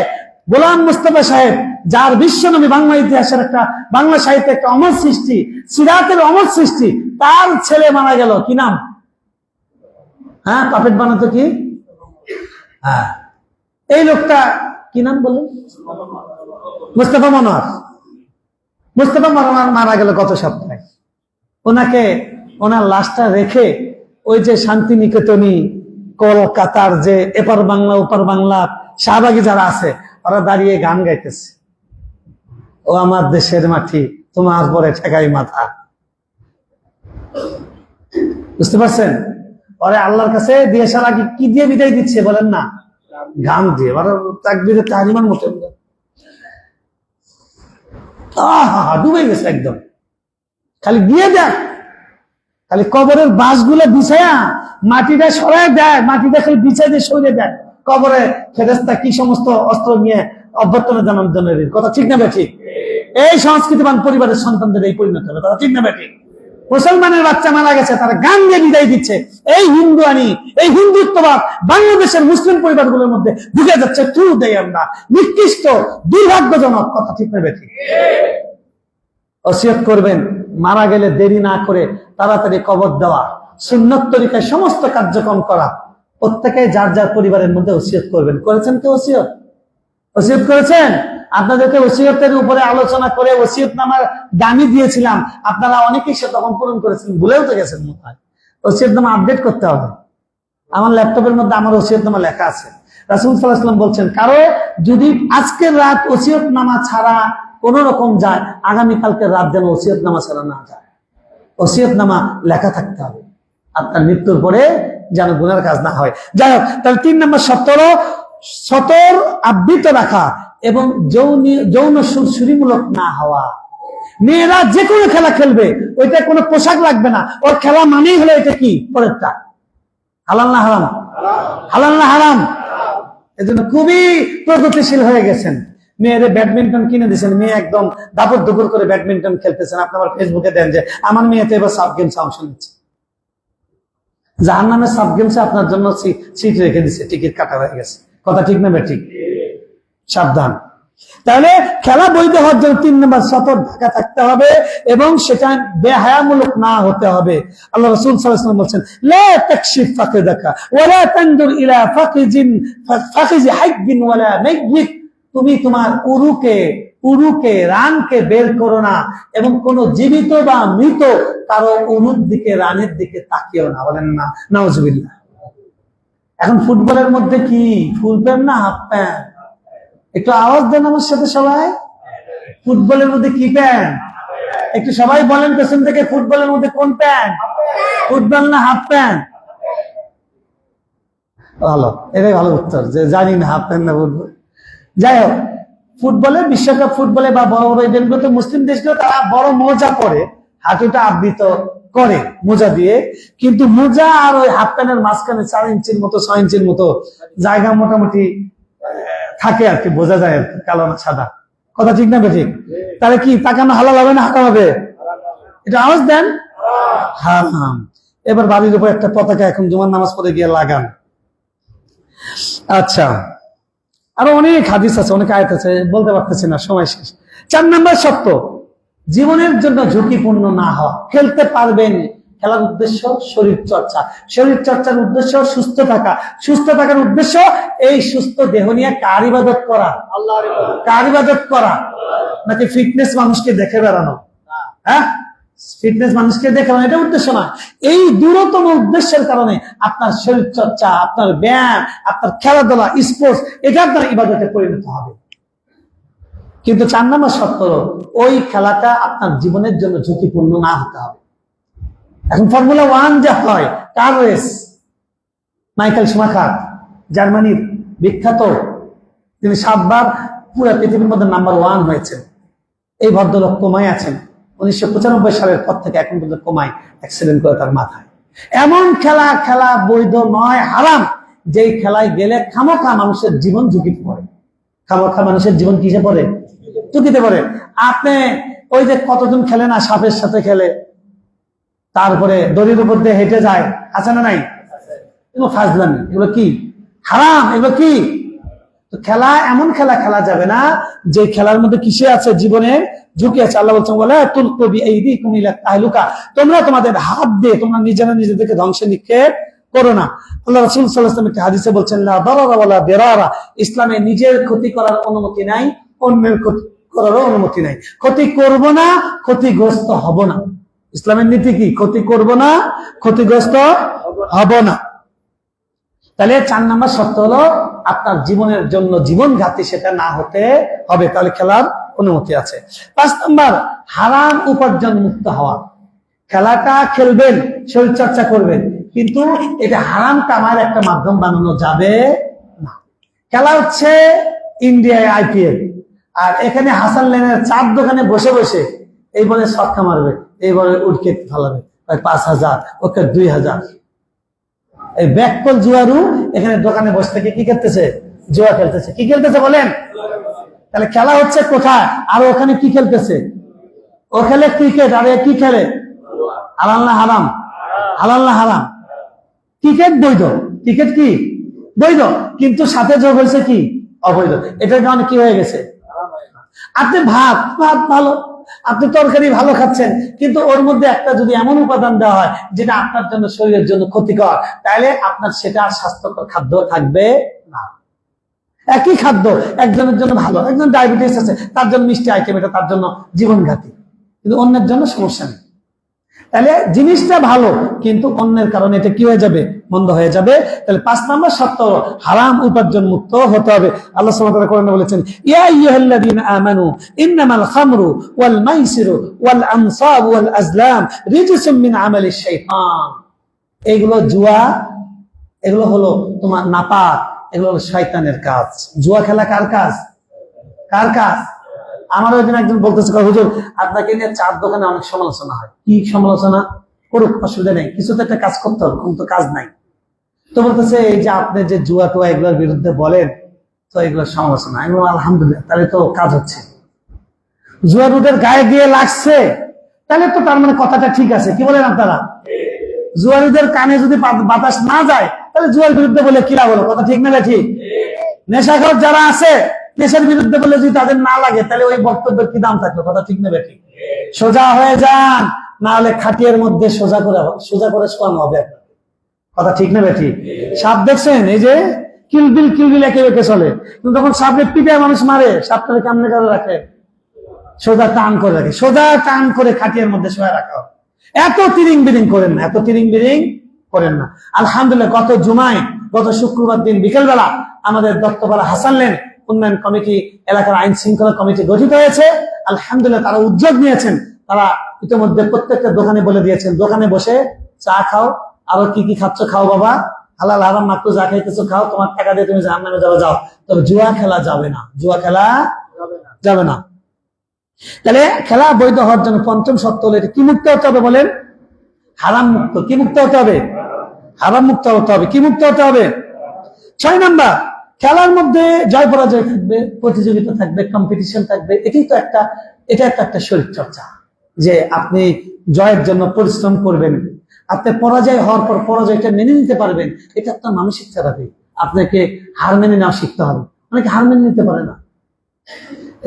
গোলাম মুস্তাফা সাহেব, যার বিশ্বনবী, বাংলা ইতিহাসের একটা, বাংলা সাহিত্যে একটা অমর সৃষ্টি, সিরাতের অমর সৃষ্টি, তার ছেলে মারা গেল, কি নাম? হ্যাঁ, পাপেট বানাতো কি? হ্যাঁ, এই লোকটা কি নাম বললেন? মুস্তাফা মনোয়ার। মুস্তাফা মনোয়ার মারা গেল গত সপ্তাহে। ওনাকে, ওনার লাশটা রেখে ওই যে শান্তিনিকেতনী, কলকাতার যে এপার বাংলা ওপার বাংলা শাহবাগী যারা আছে, ওরা দাঁড়িয়ে গান গাইতেছে, ও আমার দেশের মাটি তোমার পরে ঠেকাই মাথা। বুঝতে পারছেন? ওরে আল্লাহর কাছে দিয়ে সারা কি দিয়ে বিদায় দিচ্ছে বলেন না? গান দিয়ে তাকবীরে তাহরিমার মতো ডুবে গেছে একদম। খালি গিয়ে দেখ, খালি কবরের বাঁশগুলো বিছায়া মাটিটা সরাই দেয়, মাটিটা খালি বিছাই দিয়ে সরিয়ে দেয়, কবরে ফেরেশতা কি সমস্ত অস্ত্র নিয়ে অভ্যর্থনা জানানোর জন্য। কথা ঠিক না ঠিক? এই সংস্কৃতিবান পরিবারের সন্তানদের এই পরিণত হবে, কথা ঠিক না ঠিক? মুসলমানের বাচ্চা মারা গেছে, তারা গান দিয়ে বিদায় দিচ্ছে। এই হিন্দুয়ানি, এই হিন্দুত্ববাদ বাংলাদেশের মুসলিম পরিবারগুলোর মধ্যে ঢুকে যাচ্ছে। ট্রু দেই আমরা, নিকৃষ্ট, দুর্ভাগ্যজনক। কথা ঠিক না ঠিক? ওসিয়ত করবেন, মারা গেলে দেরি না করে তাড়াতাড়ি কবর দেওয়া, সুন্নত তরিকায় সমস্ত কার্যক্রম করা। প্রত্যেকে যার যার পরিবারের মধ্যে ওসিয়ত করবেন। করেছেন কেউ ওসিয়ত? ওসিয়ত করেছেন? আপনাদেরকে ওসিয়তের উপরে আলোচনা করে ওসিয়তনামার দামি দিয়েছিলাম, আপনারা অনেকেই সে তখন পূরণ করেছেন, ভুলেও তো গেছেন মনে। ওসিয়তনামা আপডেট করতে হবে। আমার ল্যাপটপের মধ্যে আমার ওসিয়তনামা লেখা আছে। রাসূল সাল্লাল্লাহু আলাইহি ওয়াসাল্লাম বলছেন, কারো যদি আজকের রাত ওসিয়তনামা ছাড়া কোন রকম যায়, আগামীকালকে রাত যেন ওসিয়তনামা ছাড়া না যায়। ওসিয়তনামা লেখা থাকতে হবে, আপনার মৃত্যুর পরে যেন গুনার কাজ না হয়। যাই হোক, তাহলে 3 নম্বর সতর আবৃত রাখা এবং যৌন সুরসুরিমূলক না হওয়া। মেয়েরা যে কোনো খেলা খেলবে, ওইটা কোনো পোশাক লাগবে না, ওর খেলা মানেই হলো এটা কি পরেরটা হালাল না হারাম, হালাল না হারাম। এজন্য খুবই প্রগতিশীল হয়ে গেছেন। মেয়েরে ব্যাডমিন্টন কিনে দিয়েছেন, মেয়ে একদম দাপট দুপুর করে ব্যাডমিন্টন খেলতেছেন। আপনি আমার ফেসবুকে দেন যে আমার মেয়ে তো এবার সাব গেমসে অংশ নিচ্ছে। জাহান্নামের সাব গেমসে আপনার জন্য সিট রেখে দিচ্ছে, টিকিট কাটা হয়ে গেছে। কথা ঠিক না ঠিক? সাবধান। তাহলে খেলা বৈধ হওয়ার জন্য 3 নম্বর সতর্ক ঢাকা থাকতে হবে এবং সেটা বেহায়ামূলক না হতে হবে। আল্লাহ রাসূল সাল্লাল্লাহু আলাইহি ওয়াসাল্লাম বলেন, লা তাকশিফ ফাকিদাকা ওয়ালা তানদুর ইলা ফাকিজি হাইয়িন ওয়ালা মাইয়িত। তুমি তোমার উরুকে রানকে বের করো না এবং কোন জীবিত বা মৃত কারো উরুর দিকে রানের দিকে তাকিও না। বলেন না নাউজুবিল্লাহ। এখন ফুটবলের মধ্যে কি ফুল প্যান্ট না হাফ প্যান্ট? একটু আওয়াজ দেন আমার সাথে সবাই। ফুটবলের মধ্যে কি প্যান্ট? একটু সবাই বলেন পেছন থেকে, ফুটবলের মধ্যে কোন প্যান্ট? ফুটবল না হাফ প্যান্ট? ভালো, এটাই ভালো উত্তর যে জানি না হাফ প্যান্ট না ফুটবল। যাই হোক, ফুটবলে বিশ্বকাপ ফুটবলে বা বড় বড় ইভেন্টগুলোতে মুসলিম দেশগুলো তারা বড় মোজা পরে, হাঁটুটা আবৃত করে মোজা দিয়ে, কিন্তু মোজা আর ওই হাফ প্যান্টের মাঝখানে 4 ইঞ্চির মতো 6 ইঞ্চির মতো জায়গা মোটামুটি থাকে আর কি, বোঝা যায় আর কি, কালো না সাদা। কথা ঠিক না ঠিক? তাহলে কি তাকানো হালাল হবে না হারাম হবে? এটা আওয়াজ দেন। হারাম। এবার বাড়ির উপর একটা পতাকা এখন জুমার নামাজ পড়ে গিয়ে লাগান। আচ্ছা, আরো অনেক হাদিস আছে, অনেক আয়াত আছে, বলতে পারতেছি না, সময় শেষ। 4 নম্বর সত্য, জীবনের জন্য ঝুঁকিপূর্ণ না হওয়া। খেলতে পারবেন, খেলার উদ্দেশ্য শরীর চর্চা, শরীর চর্চার উদ্দেশ্য সুস্থ থাকা, সুস্থ থাকার উদ্দেশ্য এই সুস্থ দেহ নিয়ে কার ইবাদত করা? আল্লাহর ইবাদত। কার ইবাদত করা? নাকি ফিটনেস মানুষকে দেখে বেড়ানো? হ্যাঁ, ফিটনেস মানুষকে দেখানো এটা উদ্দেশ্য না। এই দূরতম উদ্দেশ্যের কারণে আপনার শরীর চর্চা, আপনার ব্যায়াম, আপনার খেলাধুলা, স্পোর্টস, এটা আপনার ইবাদতে পরিণত হবে। কিন্তু 4 নম্বর শর্ত, ওই খেলাটা আপনার জীবনের জন্য ঝুঁকিপূর্ণ না হতে হবে। এখন ফর্মুলা 1 যে হয়, কার রেস, মাইকেল শুমাখার, জার্মানির বিখ্যাত, তিনি 7 বার পুরো পৃথিবীর মধ্যে নাম্বার 1 হয়েছেন। এই ভদ্রলোক কোমায় আছেন, 1995 সালের পর থেকে এখন পর্যন্ত কোমায়, অ্যাক্সিডেন্ট করে তার মাথায়। এমন খেলা বৈধ নয়, হারাম, যেই খেলায় গেলে খামোখা মানুষের জীবন ঝুঁকিতে পড়ে। খামোখা মানুষের জীবন কিসে পড়ে? ঝুঁকিতে পড়ে। আপনি ওই যে কতজন খেলে না, সাপের সাথে খেলে, তারপরে দড়ির উপর দিয়ে হেঁটে যায়, আছে না নাই? এগুলো ফাজলামি, এগুলো কি হারাম, এগুলো কি? তো খেলা, এমন খেলা খেলা যাবে না যে খেলার মধ্যে কিসে আছে? জীবনের ঝুঁকি আছে। আল্লাহ বলছেন, বলে তুলকবি আইদিকুম ইলা তাহলুকা, তোমরা তোমাদের হাত দিয়ে তোমরা নিজেরা নিজেদেরকে ধ্বংসে নিক্ষেপ করো না। আল্লাহ রাসূল সাল্লাল্লাহু আলাইহি ওয়াসাল্লাম একটা হাদিসে বলছেন, লা দারারা ওয়ালা দিরারা, ইসলামে নিজের ক্ষতি করার অনুমতি নাই, অন্যের ক্ষতি করারও অনুমতি নাই। ক্ষতি করব না, ক্ষতিগ্রস্ত হব না। ইসলামের নীতি কি? ক্ষতি করব না, ক্ষতিগ্রস্ত হব না। তাহলে 4 নম্বর শর্ত হলো আপনার জীবনের জন্য জীবনঘাতী সেটা না হতে হবে, তাহলে খেলার অনুমতি আছে। 5 নম্বর, হারাম উপার্জন মুক্ত হওয়া। খেলাটা খেলবেন, শরীর চর্চা করবেন, কিন্তু এটা হারাম কামার একটা মাধ্যম বানানো যাবে না। খেলা হচ্ছে ইন্ডিয়ায় IPL, আর এখানে হাসান লেনের চার দোকানে বসে বসে এই বলে ছক্কা মারবে, এই বলে উইকেট ফেলাবে, 5,000, ওকে 2,000। এই ব্যাককল জুয়ারু এখানে দোকানে বসে থেকে কি খেলতেছে? জুয়া খেলতেছে। কি খেলতেছে বলেন? তাহলে খেলা হচ্ছে কোথায়? আর ওখানে কি খেলতেছে? ও খেলে ক্রিকেট, আর কি খেলে? হালাল না হারাম? হালাল না হারাম? ক্রিকেট বৈধ, ক্রিকেট কি বৈধ, কিন্তু সাথে যোগ হয়েছে কি অবৈধ। এটার কারণে কি হয়ে গেছে? আপনি ভাত ভাত ভালো, আপনি তরকারি ভালো খাচ্ছেন, কিন্তু ওর মধ্যে একটা যদি এমন উপাদান দেওয়া হয় যেটা আপনার জন্য, শরীরের জন্য ক্ষতিকর, তাহলে আপনার সেটা স্বাস্থ্যকর খাদ্য থাকবে না। একই খাদ্য একজনের জন্য ভালো, একজন ডায়াবেটিস আছে তার জন্য মিষ্টি আইটেম, এটা তার জন্য জীবনঘাতী, কিন্তু অন্যের জন্য সমস্যা নেই। তাহলে জিনিসটা ভালো, কিন্তু অন্যের কারণে এটা কি হয়ে যাবে? মন্দ হয়ে যাবে। তাহলে 5 নম্বর শর্ত হলো হারাম উপার্জন মুক্ত হতে হবে। আল্লাহ সুবহানাহু ওয়া তাআলা কোরআনে বলেছেন, ইয়া আইয়ুহাল্লাযীনা আমানু ইন্নামাল খামরু ওয়াল মাইসিরু ওয়াল আনসাবু ওয়াল আজলাম রিজসুম মিন আমালিশ শাইতান। এগুলো জুয়া, এগুলো হলো তোমার নাপাক, এগুলো হলো শয়তানের কাজ। জুয়া খেলা কার কাজ? কার কাজ? আমার ওই দিন একজন বলতেছে, হুজুর আপনাকে নিয়ে চার দোকানে অনেক সমালোচনা হয়। কি সমালোচনা? করুক, অসুবিধা নেই, কিছু তো একটা কাজ করতে হবে, কিন্তু কাজ নাই। তো বলতেছে এই যে আপনি যে জুয়া টুয়া এগুলোর বিরুদ্ধে বলেন, তো এগুলোর সমালোচনা। আমি বললাম আলহামদুলিল্লাহ, তাহলে তো কাজ হচ্ছে। জুয়া রুদের গায়ে গিয়ে লাগছে, তাহলে তো তার মানে কথাটা ঠিক আছে। কি বলেন আপনারা? জুয়ারিদের কানে যদি বাতাস না যায়, তাহলে জুয়ার বিরুদ্ধে বলে কি লাভ হলো? কথা ঠিক না ঠিক? নেশাখোর যারা আছে, নেশার বিরুদ্ধে বলে যদি তাদের না লাগে, তাহলে ওই বক্তব্যের কি দাম থাকলো? কথা ঠিক না ঠিক? সোজা হয়ে যান, না হলে খাটিয়ার মধ্যে সোজা করে শোয়ানো হবে। কথা ঠিক না ঠিক? সাপ দেখছেন, এই যে কিলবিল কিলবিল একে বেঁকে চলে, কিন্তু তখন সাপের পিঠে মানুষ মারে, সাপটাকে কেমনে করে রাখে? সোজা টান করে রাখে, সোজা টান করে খাটিয়ার মধ্যে শোয়া রাখা। এত তিরিং বিরিং করেন না, এত তিরিং বিরিং করেন না। আলহামদুলিল্লাহ, গত জুমায়, গত শুক্রবার দিন বিকেলবেলা আমাদের দত্তপাড়া হাসান লেন উন্নয়ন কমিটি, এলাকার আইন শৃঙ্খলা কমিটি গঠিত হয়েছে। আলহামদুলিল্লাহ, তারা উদ্যোগ নিয়েছেন। তারা ইতিমধ্যে প্রত্যেকটা দোকানে বলে দিয়েছেন, দোকানে বসে চা খাও, আরো কি কি খাচ্ছ খাও বাবা, হালাল হারাম মাত্র যা খাইতেছো খাও, তোমার টাকা দিয়ে তুমি জাহান্নামে যাবে, যাও। তবে জুয়া খেলা যাবে না, জুয়া খেলা যাবে না। তাহলে খেলা বৈধ হওয়ার জন্য পঞ্চম শর্ত হলো, এটা কি মুক্ত হতে হবে বলেন? হারাম মুক্ত। কি মুক্ত হতে হবে? হারাম মুক্ত হতে হবে। কি মুক্ত হতে হবে? 6 নাম্বার, খেলার মধ্যে জয় পরাজয় থাকবে, প্রতিযোগিতা থাকবে, কম্পিটিশন থাকবে। এটা একটা শরীর চর্চা, যে আপনি জয়ের জন্য পরিশ্রম করবেন, আপনি পরাজয় হওয়ার পর পরাজয়টা মেনে নিতে পারবেন। এটা একটা মানসিক থেরাপি। আপনাকে হার মেনে নেওয়া শিখতে হবে। অনেকে হার মেনে নিতে পারে না।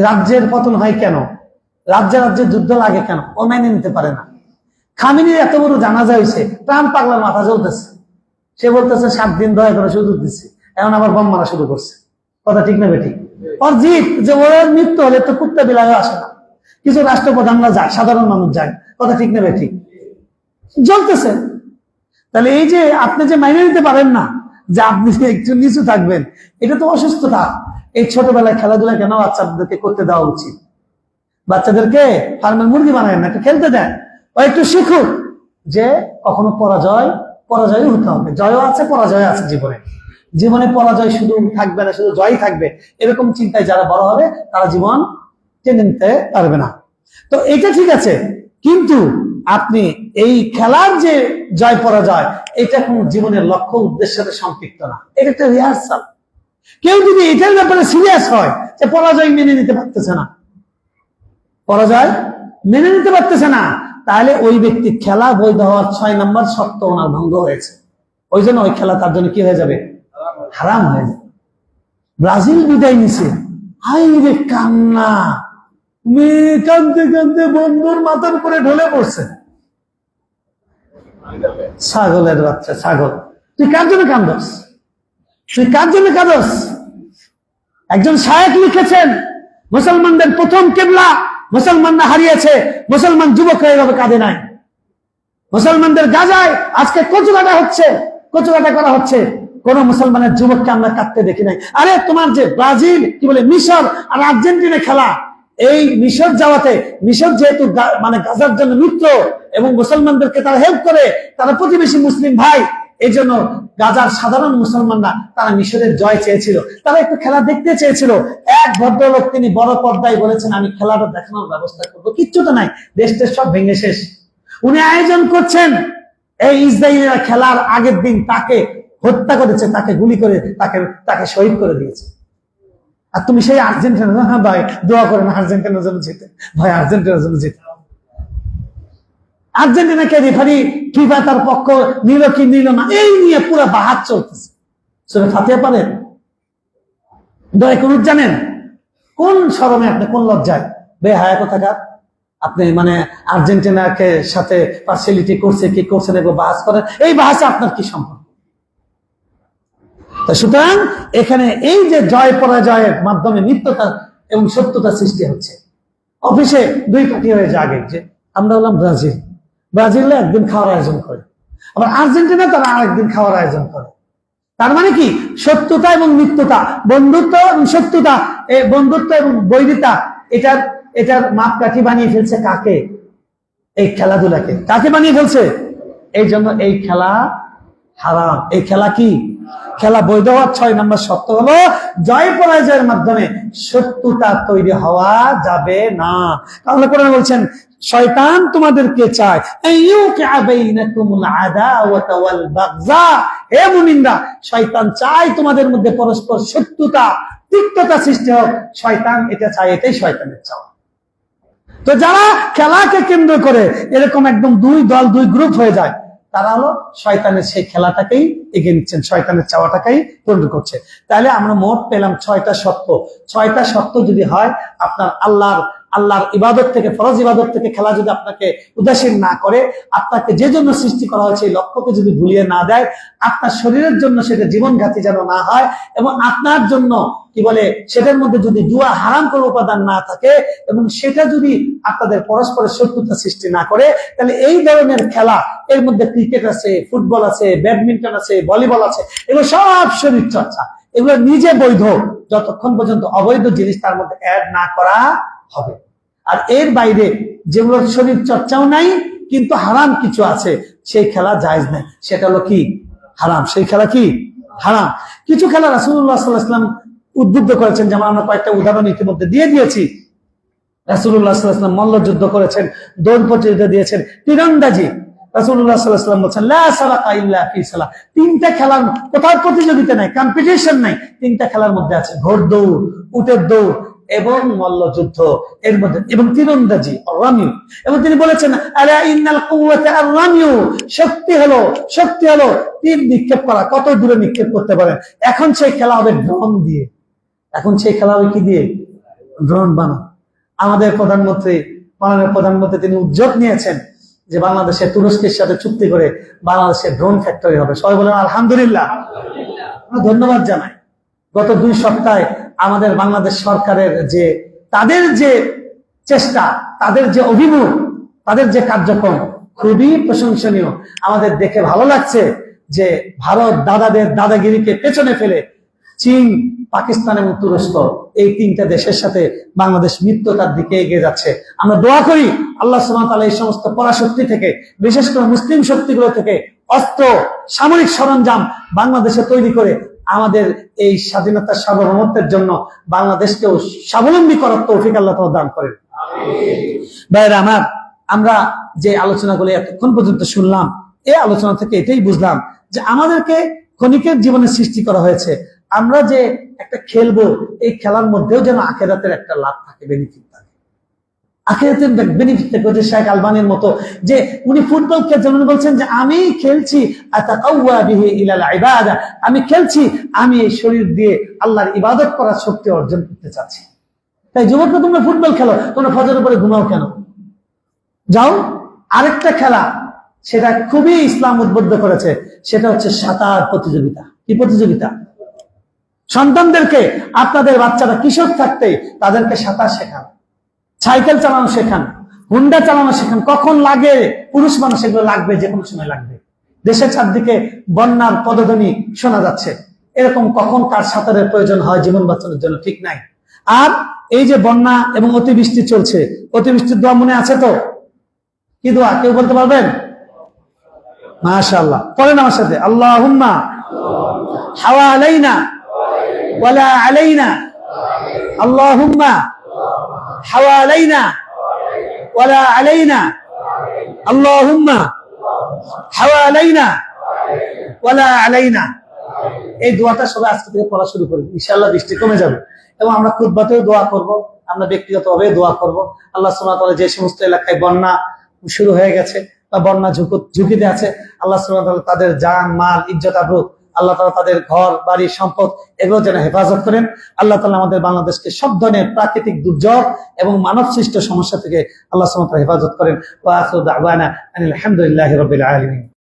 রাজ্যের পতন হয় কেন? রাজ্যে রাজ্যে যুদ্ধ লাগে কেন? ও মেনে নিতে পারে না। খামিনির এত বড় জানাজা হয়েছে, প্রাণ পাগলার মাথা জ্বলতেছে, সে বলতেছে 7 দিন দয়া করে সুযোগ দিচ্ছে, এখন আবার বোম মারা শুরু করছে। কথা ঠিক না বেঠিক? ওর জিত যে ওর মৃত্যু হলে তো কুত্তা বিলায় আসে না, কিছু রাষ্ট্রপ্রধানরা যায়, সাধারণ মানুষ যায়। কথা ঠিক না বেঠিক? জ্বলতেছে। তাহলে এই যে আপনি যে মাইনে নিতে পারেন না যে আপনি একটু নিচু থাকবেন, এটা তো অসুস্থতা। এই ছোটবেলায় খেলাধুলা কেন বাচ্চাদেরকে করতে দেওয়া উচিত? বাচ্চাদেরকে ফার্মের মুরগি বানায় না, একটু খেলতে দেন, ও একটু শিখুক যে কখনো পরাজয় হতে হবে। জয়ও আছে, পরাজয় আছে জীবনে পরাজয় শুধু থাকবে না, শুধু জয় থাকবে, এরকম চিন্তায় যারা বড় হবে তারা জীবন টেনে নিতে পারবে না। তো এটা ঠিক আছে, কিন্তু আপনি এই খেলার যে জয় পরাজয়, এটা কোন জীবনের লক্ষ্য উদ্দেশ্যের সাথে সম্পৃক্ত না, এটা একটা রিহার্সাল। কেউ যদি এটার ব্যাপারে সিরিয়াস হয় যে পরাজয় মেনে নিতে পারতেছে না, তাহলে ওই ব্যক্তি খেলা বৈধ হওয়ার 6 নম্বর শর্ত ওনার ভঙ্গ হয়েছে। ওই জন্য ওই খেলা তার জন্য কি হয়ে যাবে? হারাম হয়ে যাবে। ব্রাজিল বিদায় নিছে, হাই রে কান্না, মেয়ে কান্দতে কান্দতে বন্ধুর মাথার উপরে ঢলে পড়ছে। ছাগলের বাচ্চা, ছাগল, তুই কার জন্য কান্দস? একজন শায়েখ লিখেছেন, মুসলমানদের প্রথম কেবলা মুসলমানরা হারিয়েছে, মুসলমান যুবকরা এভাবে কাঁদে নাই। মুসলমানদের গাজায় আজকে কচুকাটা করা হচ্ছে, কোন মুসলমানের যুবককে আমরা কাঁদতে দেখি নাই। আরে তোমার যে ব্রাজিল, কি বলে, মিশর আর আর্জেন্টিনা খেলা, এই মিশর যাওয়াতে, মিশর যেহেতু মানে গাজার জন্য মিত্র এবং মুসলমানদেরকে তারা হেল্প করে, তারা প্রতিবেশী মুসলিম ভাই, এই জন্য গাজার সাধারণ মুসলমানরা তারা মিশরের জয় চেয়েছিল, তারা একটু খেলা দেখতে চেয়েছিল। এক ভদ্রলোক তিনি বড় পর্দায় বলেছেন, আমি খেলাটা দেখানোর ব্যবস্থা করবো। কিচ্ছু তো নাই, দেশটা সব ভেঙে শেষ। উনি আয়োজন করছেন, এই ইসরায়েলিরা খেলার আগের দিন তাকে হত্যা করেছে, তাকে গুলি করে তাকে শহীদ করে দিয়েছে। আর তুমি সেই আর্জেন্টিনা, হ্যাঁ ভাই দোয়া করেন আর্জেন্টিনার জন্য জিতে, ভাই আর্জেন্টিনার জন্য জিতে। আর্জেন্টিনাকে রেফারি ফিফা তার পক্ষ নিল কি নিল না, এই নিয়ে পুরো বাহাত চলতেছে। সূরা ফাতিহা পারেন? দয়া করে জানেন কোন শরমে আপনি, কোন লজ্জায় বেহায়া কোথাকার আপনি মানে আর্জেন্টিনাকে সাথে পার্সিয়ালিটি করছে কি করছে না বাহাস করেন, এই বাহাসে আপনার কি সম্পর্ক? সুতরাং এখানে এই যে জয় পরাজয়ের মাধ্যমে মিথ্যতা এবং সত্যতা সৃষ্টি হচ্ছে। অফিসে দুই পার্টি হয়ে জাগে, যে আমরা হলাম ব্রাজিলে একদিন খাওয়ার আয়োজন করে, আবার আর্জেন্টিনা তারা আরেকদিন খাওয়ার আয়োজন করে। তার মানে কি, সত্যতা এবং মিথ্যতা, বন্ধুত্ব এবং সত্যতা, এই বন্ধুত্ব এবং বৈরিতা, এটার মাপকাঠি বানিয়ে ফেলছে কাকে? এই খেলাধুলাকে কাকে বানিয়ে ফেলছে? এই জন্য এই খেলা হারাম। এই খেলা কি? খেলা বৈধ হওয়ার ৬ নম্বর শর্ত হলো জয় পরাজয়ের মাধ্যমে শত্রুতা তৈরি হওয়া যাবে না। তাহলে কোরআন বলছেন শয়তান তোমাদেরকে চায় হে মুমিনরা, শয়তান চায় তোমাদের মধ্যে পরস্পর শত্রুতা তিক্ততা সৃষ্টি হোক। শয়তান এটা চায়, এটাই শয়তানের চাওয়া। তো যারা খেলাকে কেন্দ্র করে এরকম একদম দুই দল দুই গ্রুপ হয়ে যায়, তারা হলো শয়তানের সেই খেলাটাকেই এগিয়ে নিচ্ছেন, শয়তানের চাওয়াটাকেই পূর্ণ করছে। তাহলে আমরা মোট পেলাম ৬টা সত্য। ৬টা সত্য যদি হয়, আপনার আল্লাহর ইবাদত থেকে, ফরজ ইবাদত থেকে খেলা যদি আপনাকে উদাসীন না করে, আপনাকে যে জন্য সৃষ্টি করা হয়েছে এই লক্ষ্যকে যদি ভুলিয়ে না দেয়, আপনার শরীরের জন্য সেটা জীবনঘাতী যেন না হয়, এবং আপনার জন্য কি বলে সেটার মধ্যে যদি জুয়া হারাম কোনো উপাদান না থাকে, এবং সেটা যদি আপনাদের পরস্পরের শত্রুতা সৃষ্টি না করে, তাহলে এই ধরনের খেলা, এর মধ্যে ক্রিকেট আছে, ফুটবল আছে, ব্যাডমিন্টন আছে, ভলিবল আছে, এগুলো সব শরীর চর্চা, এগুলো নিজে বৈধ যতক্ষণ পর্যন্ত অবৈধ জিনিস তার মধ্যে অ্যাড না করা হবে। আর এর বাইরে যেগুলোর শরীর চর্চাও নাই কিন্তু হারাম কিছু আছে, সেই খেলা জায়েজ নেই, সেটা হলো কি? হারাম। সেই খেলা কি? হারাম। কিছু খেলা রাসূলুল্লাহ সাল্লাল্লাহু আলাইহি ওয়াসাল্লাম উদ্বুদ্ধ করেছেন, যেমন আমরা কয়েকটা উদাহরণ ইতিমধ্যে দিয়ে দিয়েছি। রাসূলুল্লাহ সাল্লাল্লাহু আলাইহি ওয়াসাল্লাম মল্লযুদ্ধ করেছেন, দৌড় প্রতিযোগিতা দিয়েছেন, তীরন্দাজি। রাসূলুল্লাহ সাল্লাল্লাহু আলাইহি ওয়াসাল্লাম বলেছেন লা সালাকা ইল্লা ফি সালাহ। ৩টা খেলার কোথাও প্রতিযোগিতা নাই, কম্পিটিশন নাই, 3টা খেলার মধ্যে আছে ঘোড় দৌড়, উটের দৌড় এবং মল্লযুদ্ধ, এর মধ্যে এবং তীরন্দাজি রামিউ। এবং তিনি বলেছেন আলা ইন্নাল কুওয়াতা আর-রামিউ, শক্তি হলো তীর নিক্ষেপ করা, কত দূরে নিক্ষেপ করতে পারেন। এখন সেই খেলা হবে ড্রোন দিয়ে, এখন সেই খেলা হবে কি দিয়ে? ড্রোন বানানো। আমাদের মাননীয় প্রধানমন্ত্রী তিনি উদ্যোগ নিয়েছেন যে বাংলাদেশে তুরস্কের সাথে চুক্তি করে বাংলাদেশে ড্রোন ফ্যাক্টরি হবে। সবাই বলেন আলহামদুলিল্লাহ, ধন্যবাদ জানাই। গত 2 সপ্তাহে আমাদের বাংলাদেশ সরকারের তাদের যে চেষ্টা, তাদের যে অভিমুখ, তাদের যে কার্যক্রম খুবই প্রশংসনীয়। আমাদের দেখে ভালো লাগছে যে ভারত দাদাদের দাদাগিরিকে পেছনে ফেলে চীন, পাকিস্তান এবং তুরস্ক, এই 3টা দেশের সাথে বাংলাদেশ মিত্রতার দিকে এগিয়ে যাচ্ছে। আমরা দোয়া করি আল্লাহ সুবহানাহু ওয়া তাআলা এই সমস্ত পরাশক্তি থেকে, বিশেষ করে মুসলিম শক্তিগুলো থেকে অস্ত্র, সামরিক সরঞ্জাম বাংলাদেশে তৈরি করে আমাদের এই স্বাধীনতার সার্বভৌমত্বের জন্য বাংলাদেশকেও স্বাবলম্বী করার তৌফিক আল্লাহ তাআলা দান করেন। ভাইরা আমার, আমরা যে আলোচনাগুলো এতক্ষণ পর্যন্ত শুনলাম, এই আলোচনা থেকে এটাই বুঝলাম যে আমাদেরকে ক্ষণিকের জীবনে সৃষ্টি করা হয়েছে। আমরা যে একটা খেলবো, এই খেলার মধ্যেও যেন আখিরাতের একটা লাভ থাকে, বেনিফিট থাকে। আখিরাতের বেনিফিট থাকে। যে শেখ আলবানীর মতো যে উনি ফুটবল খেলছেন, উনি বলছেন যে আমি খেলছি আতাকাওয়া বিহি ইলাল ইবাদা, আমি খেলছি, আমি এই শরীর দিয়ে আল্লাহর ইবাদত করার শক্তি অর্জন করতে চাচ্ছি। তাই যুবকরা, তোমরা ফুটবল খেলো, তোমরা ফজরের পরে ঘুমাও কেন? যাও। আরেকটা খেলা, সেটা খুবই ইসলাম উদ্বুদ্ধ করেছে, সেটা হচ্ছে সাঁতার প্রতিযোগিতা। কি প্রতিযোগিতা? সন্তানদেরকে, আপনাদের বাচ্চারা কিশোর থাকতে তাদেরকে সাঁতার শেখান, সাইকেল চালানো শেখান, হুন্ডা চালানো শেখান। কখন লাগে পুরুষ মানুষ, এগুলো লাগবে, যে কোনো সময় লাগবে। দেশের চারদিকে বন্যার পদধ্বনি শোনা যাচ্ছে, এরকম কখন কার সাঁতারের প্রয়োজন হয় জীবন বাঁচানোর জন্য ঠিক নাই। আর এই যে বন্যা এবং অতিবৃষ্টি চলছে, অতিবৃষ্টির দোয়া মনে আছে তো? কি দোয়া কেউ বলতে পারবেন? মাশাআল্লাহ, পড়েন আমার সাথে, আল্লাহুম্মা حوالينا ولا علينا اللهم حوالينا ولا علينا اللهم حوالينا ولا علينا। এই দোয়াটা সবাই আজকে থেকে পড়া শুরু করব, ইনশাআল্লাহ বৃষ্টি কমে যাবে। এবং আমরা খুতবাতেও দোয়া করব, আমরা ব্যক্তিগতভাবে দোয়া করব। আল্লাহ সুবহানাহু ওয়া তাআলা যে সমস্ত এলাকায় বন্যা শুরু হয়ে গেছে বা বন্যা ঝুঁকিতে আছে, আল্লাহ সুবহানাহু ওয়া তাআলা তাদের জান মাল ইজ্জত আবরু, আল্লাহ তাআলা তাদের ঘর বাড়ি সম্পদ এগুলো যেন হেফাজত করেন। আল্লাহ তাআলা আমাদের বাংলাদেশকে সব ধরনের প্রাকৃতিক দুর্যোগ এবং মানব সৃষ্ট সমস্যা থেকে আল্লাহ সুবহানাহু ওয়া তাআলা হেফাজত করেন। ওয়া আখিরু দাওয়ানা আনিল হামদুলিল্লাহি রাব্বিল আলামিন।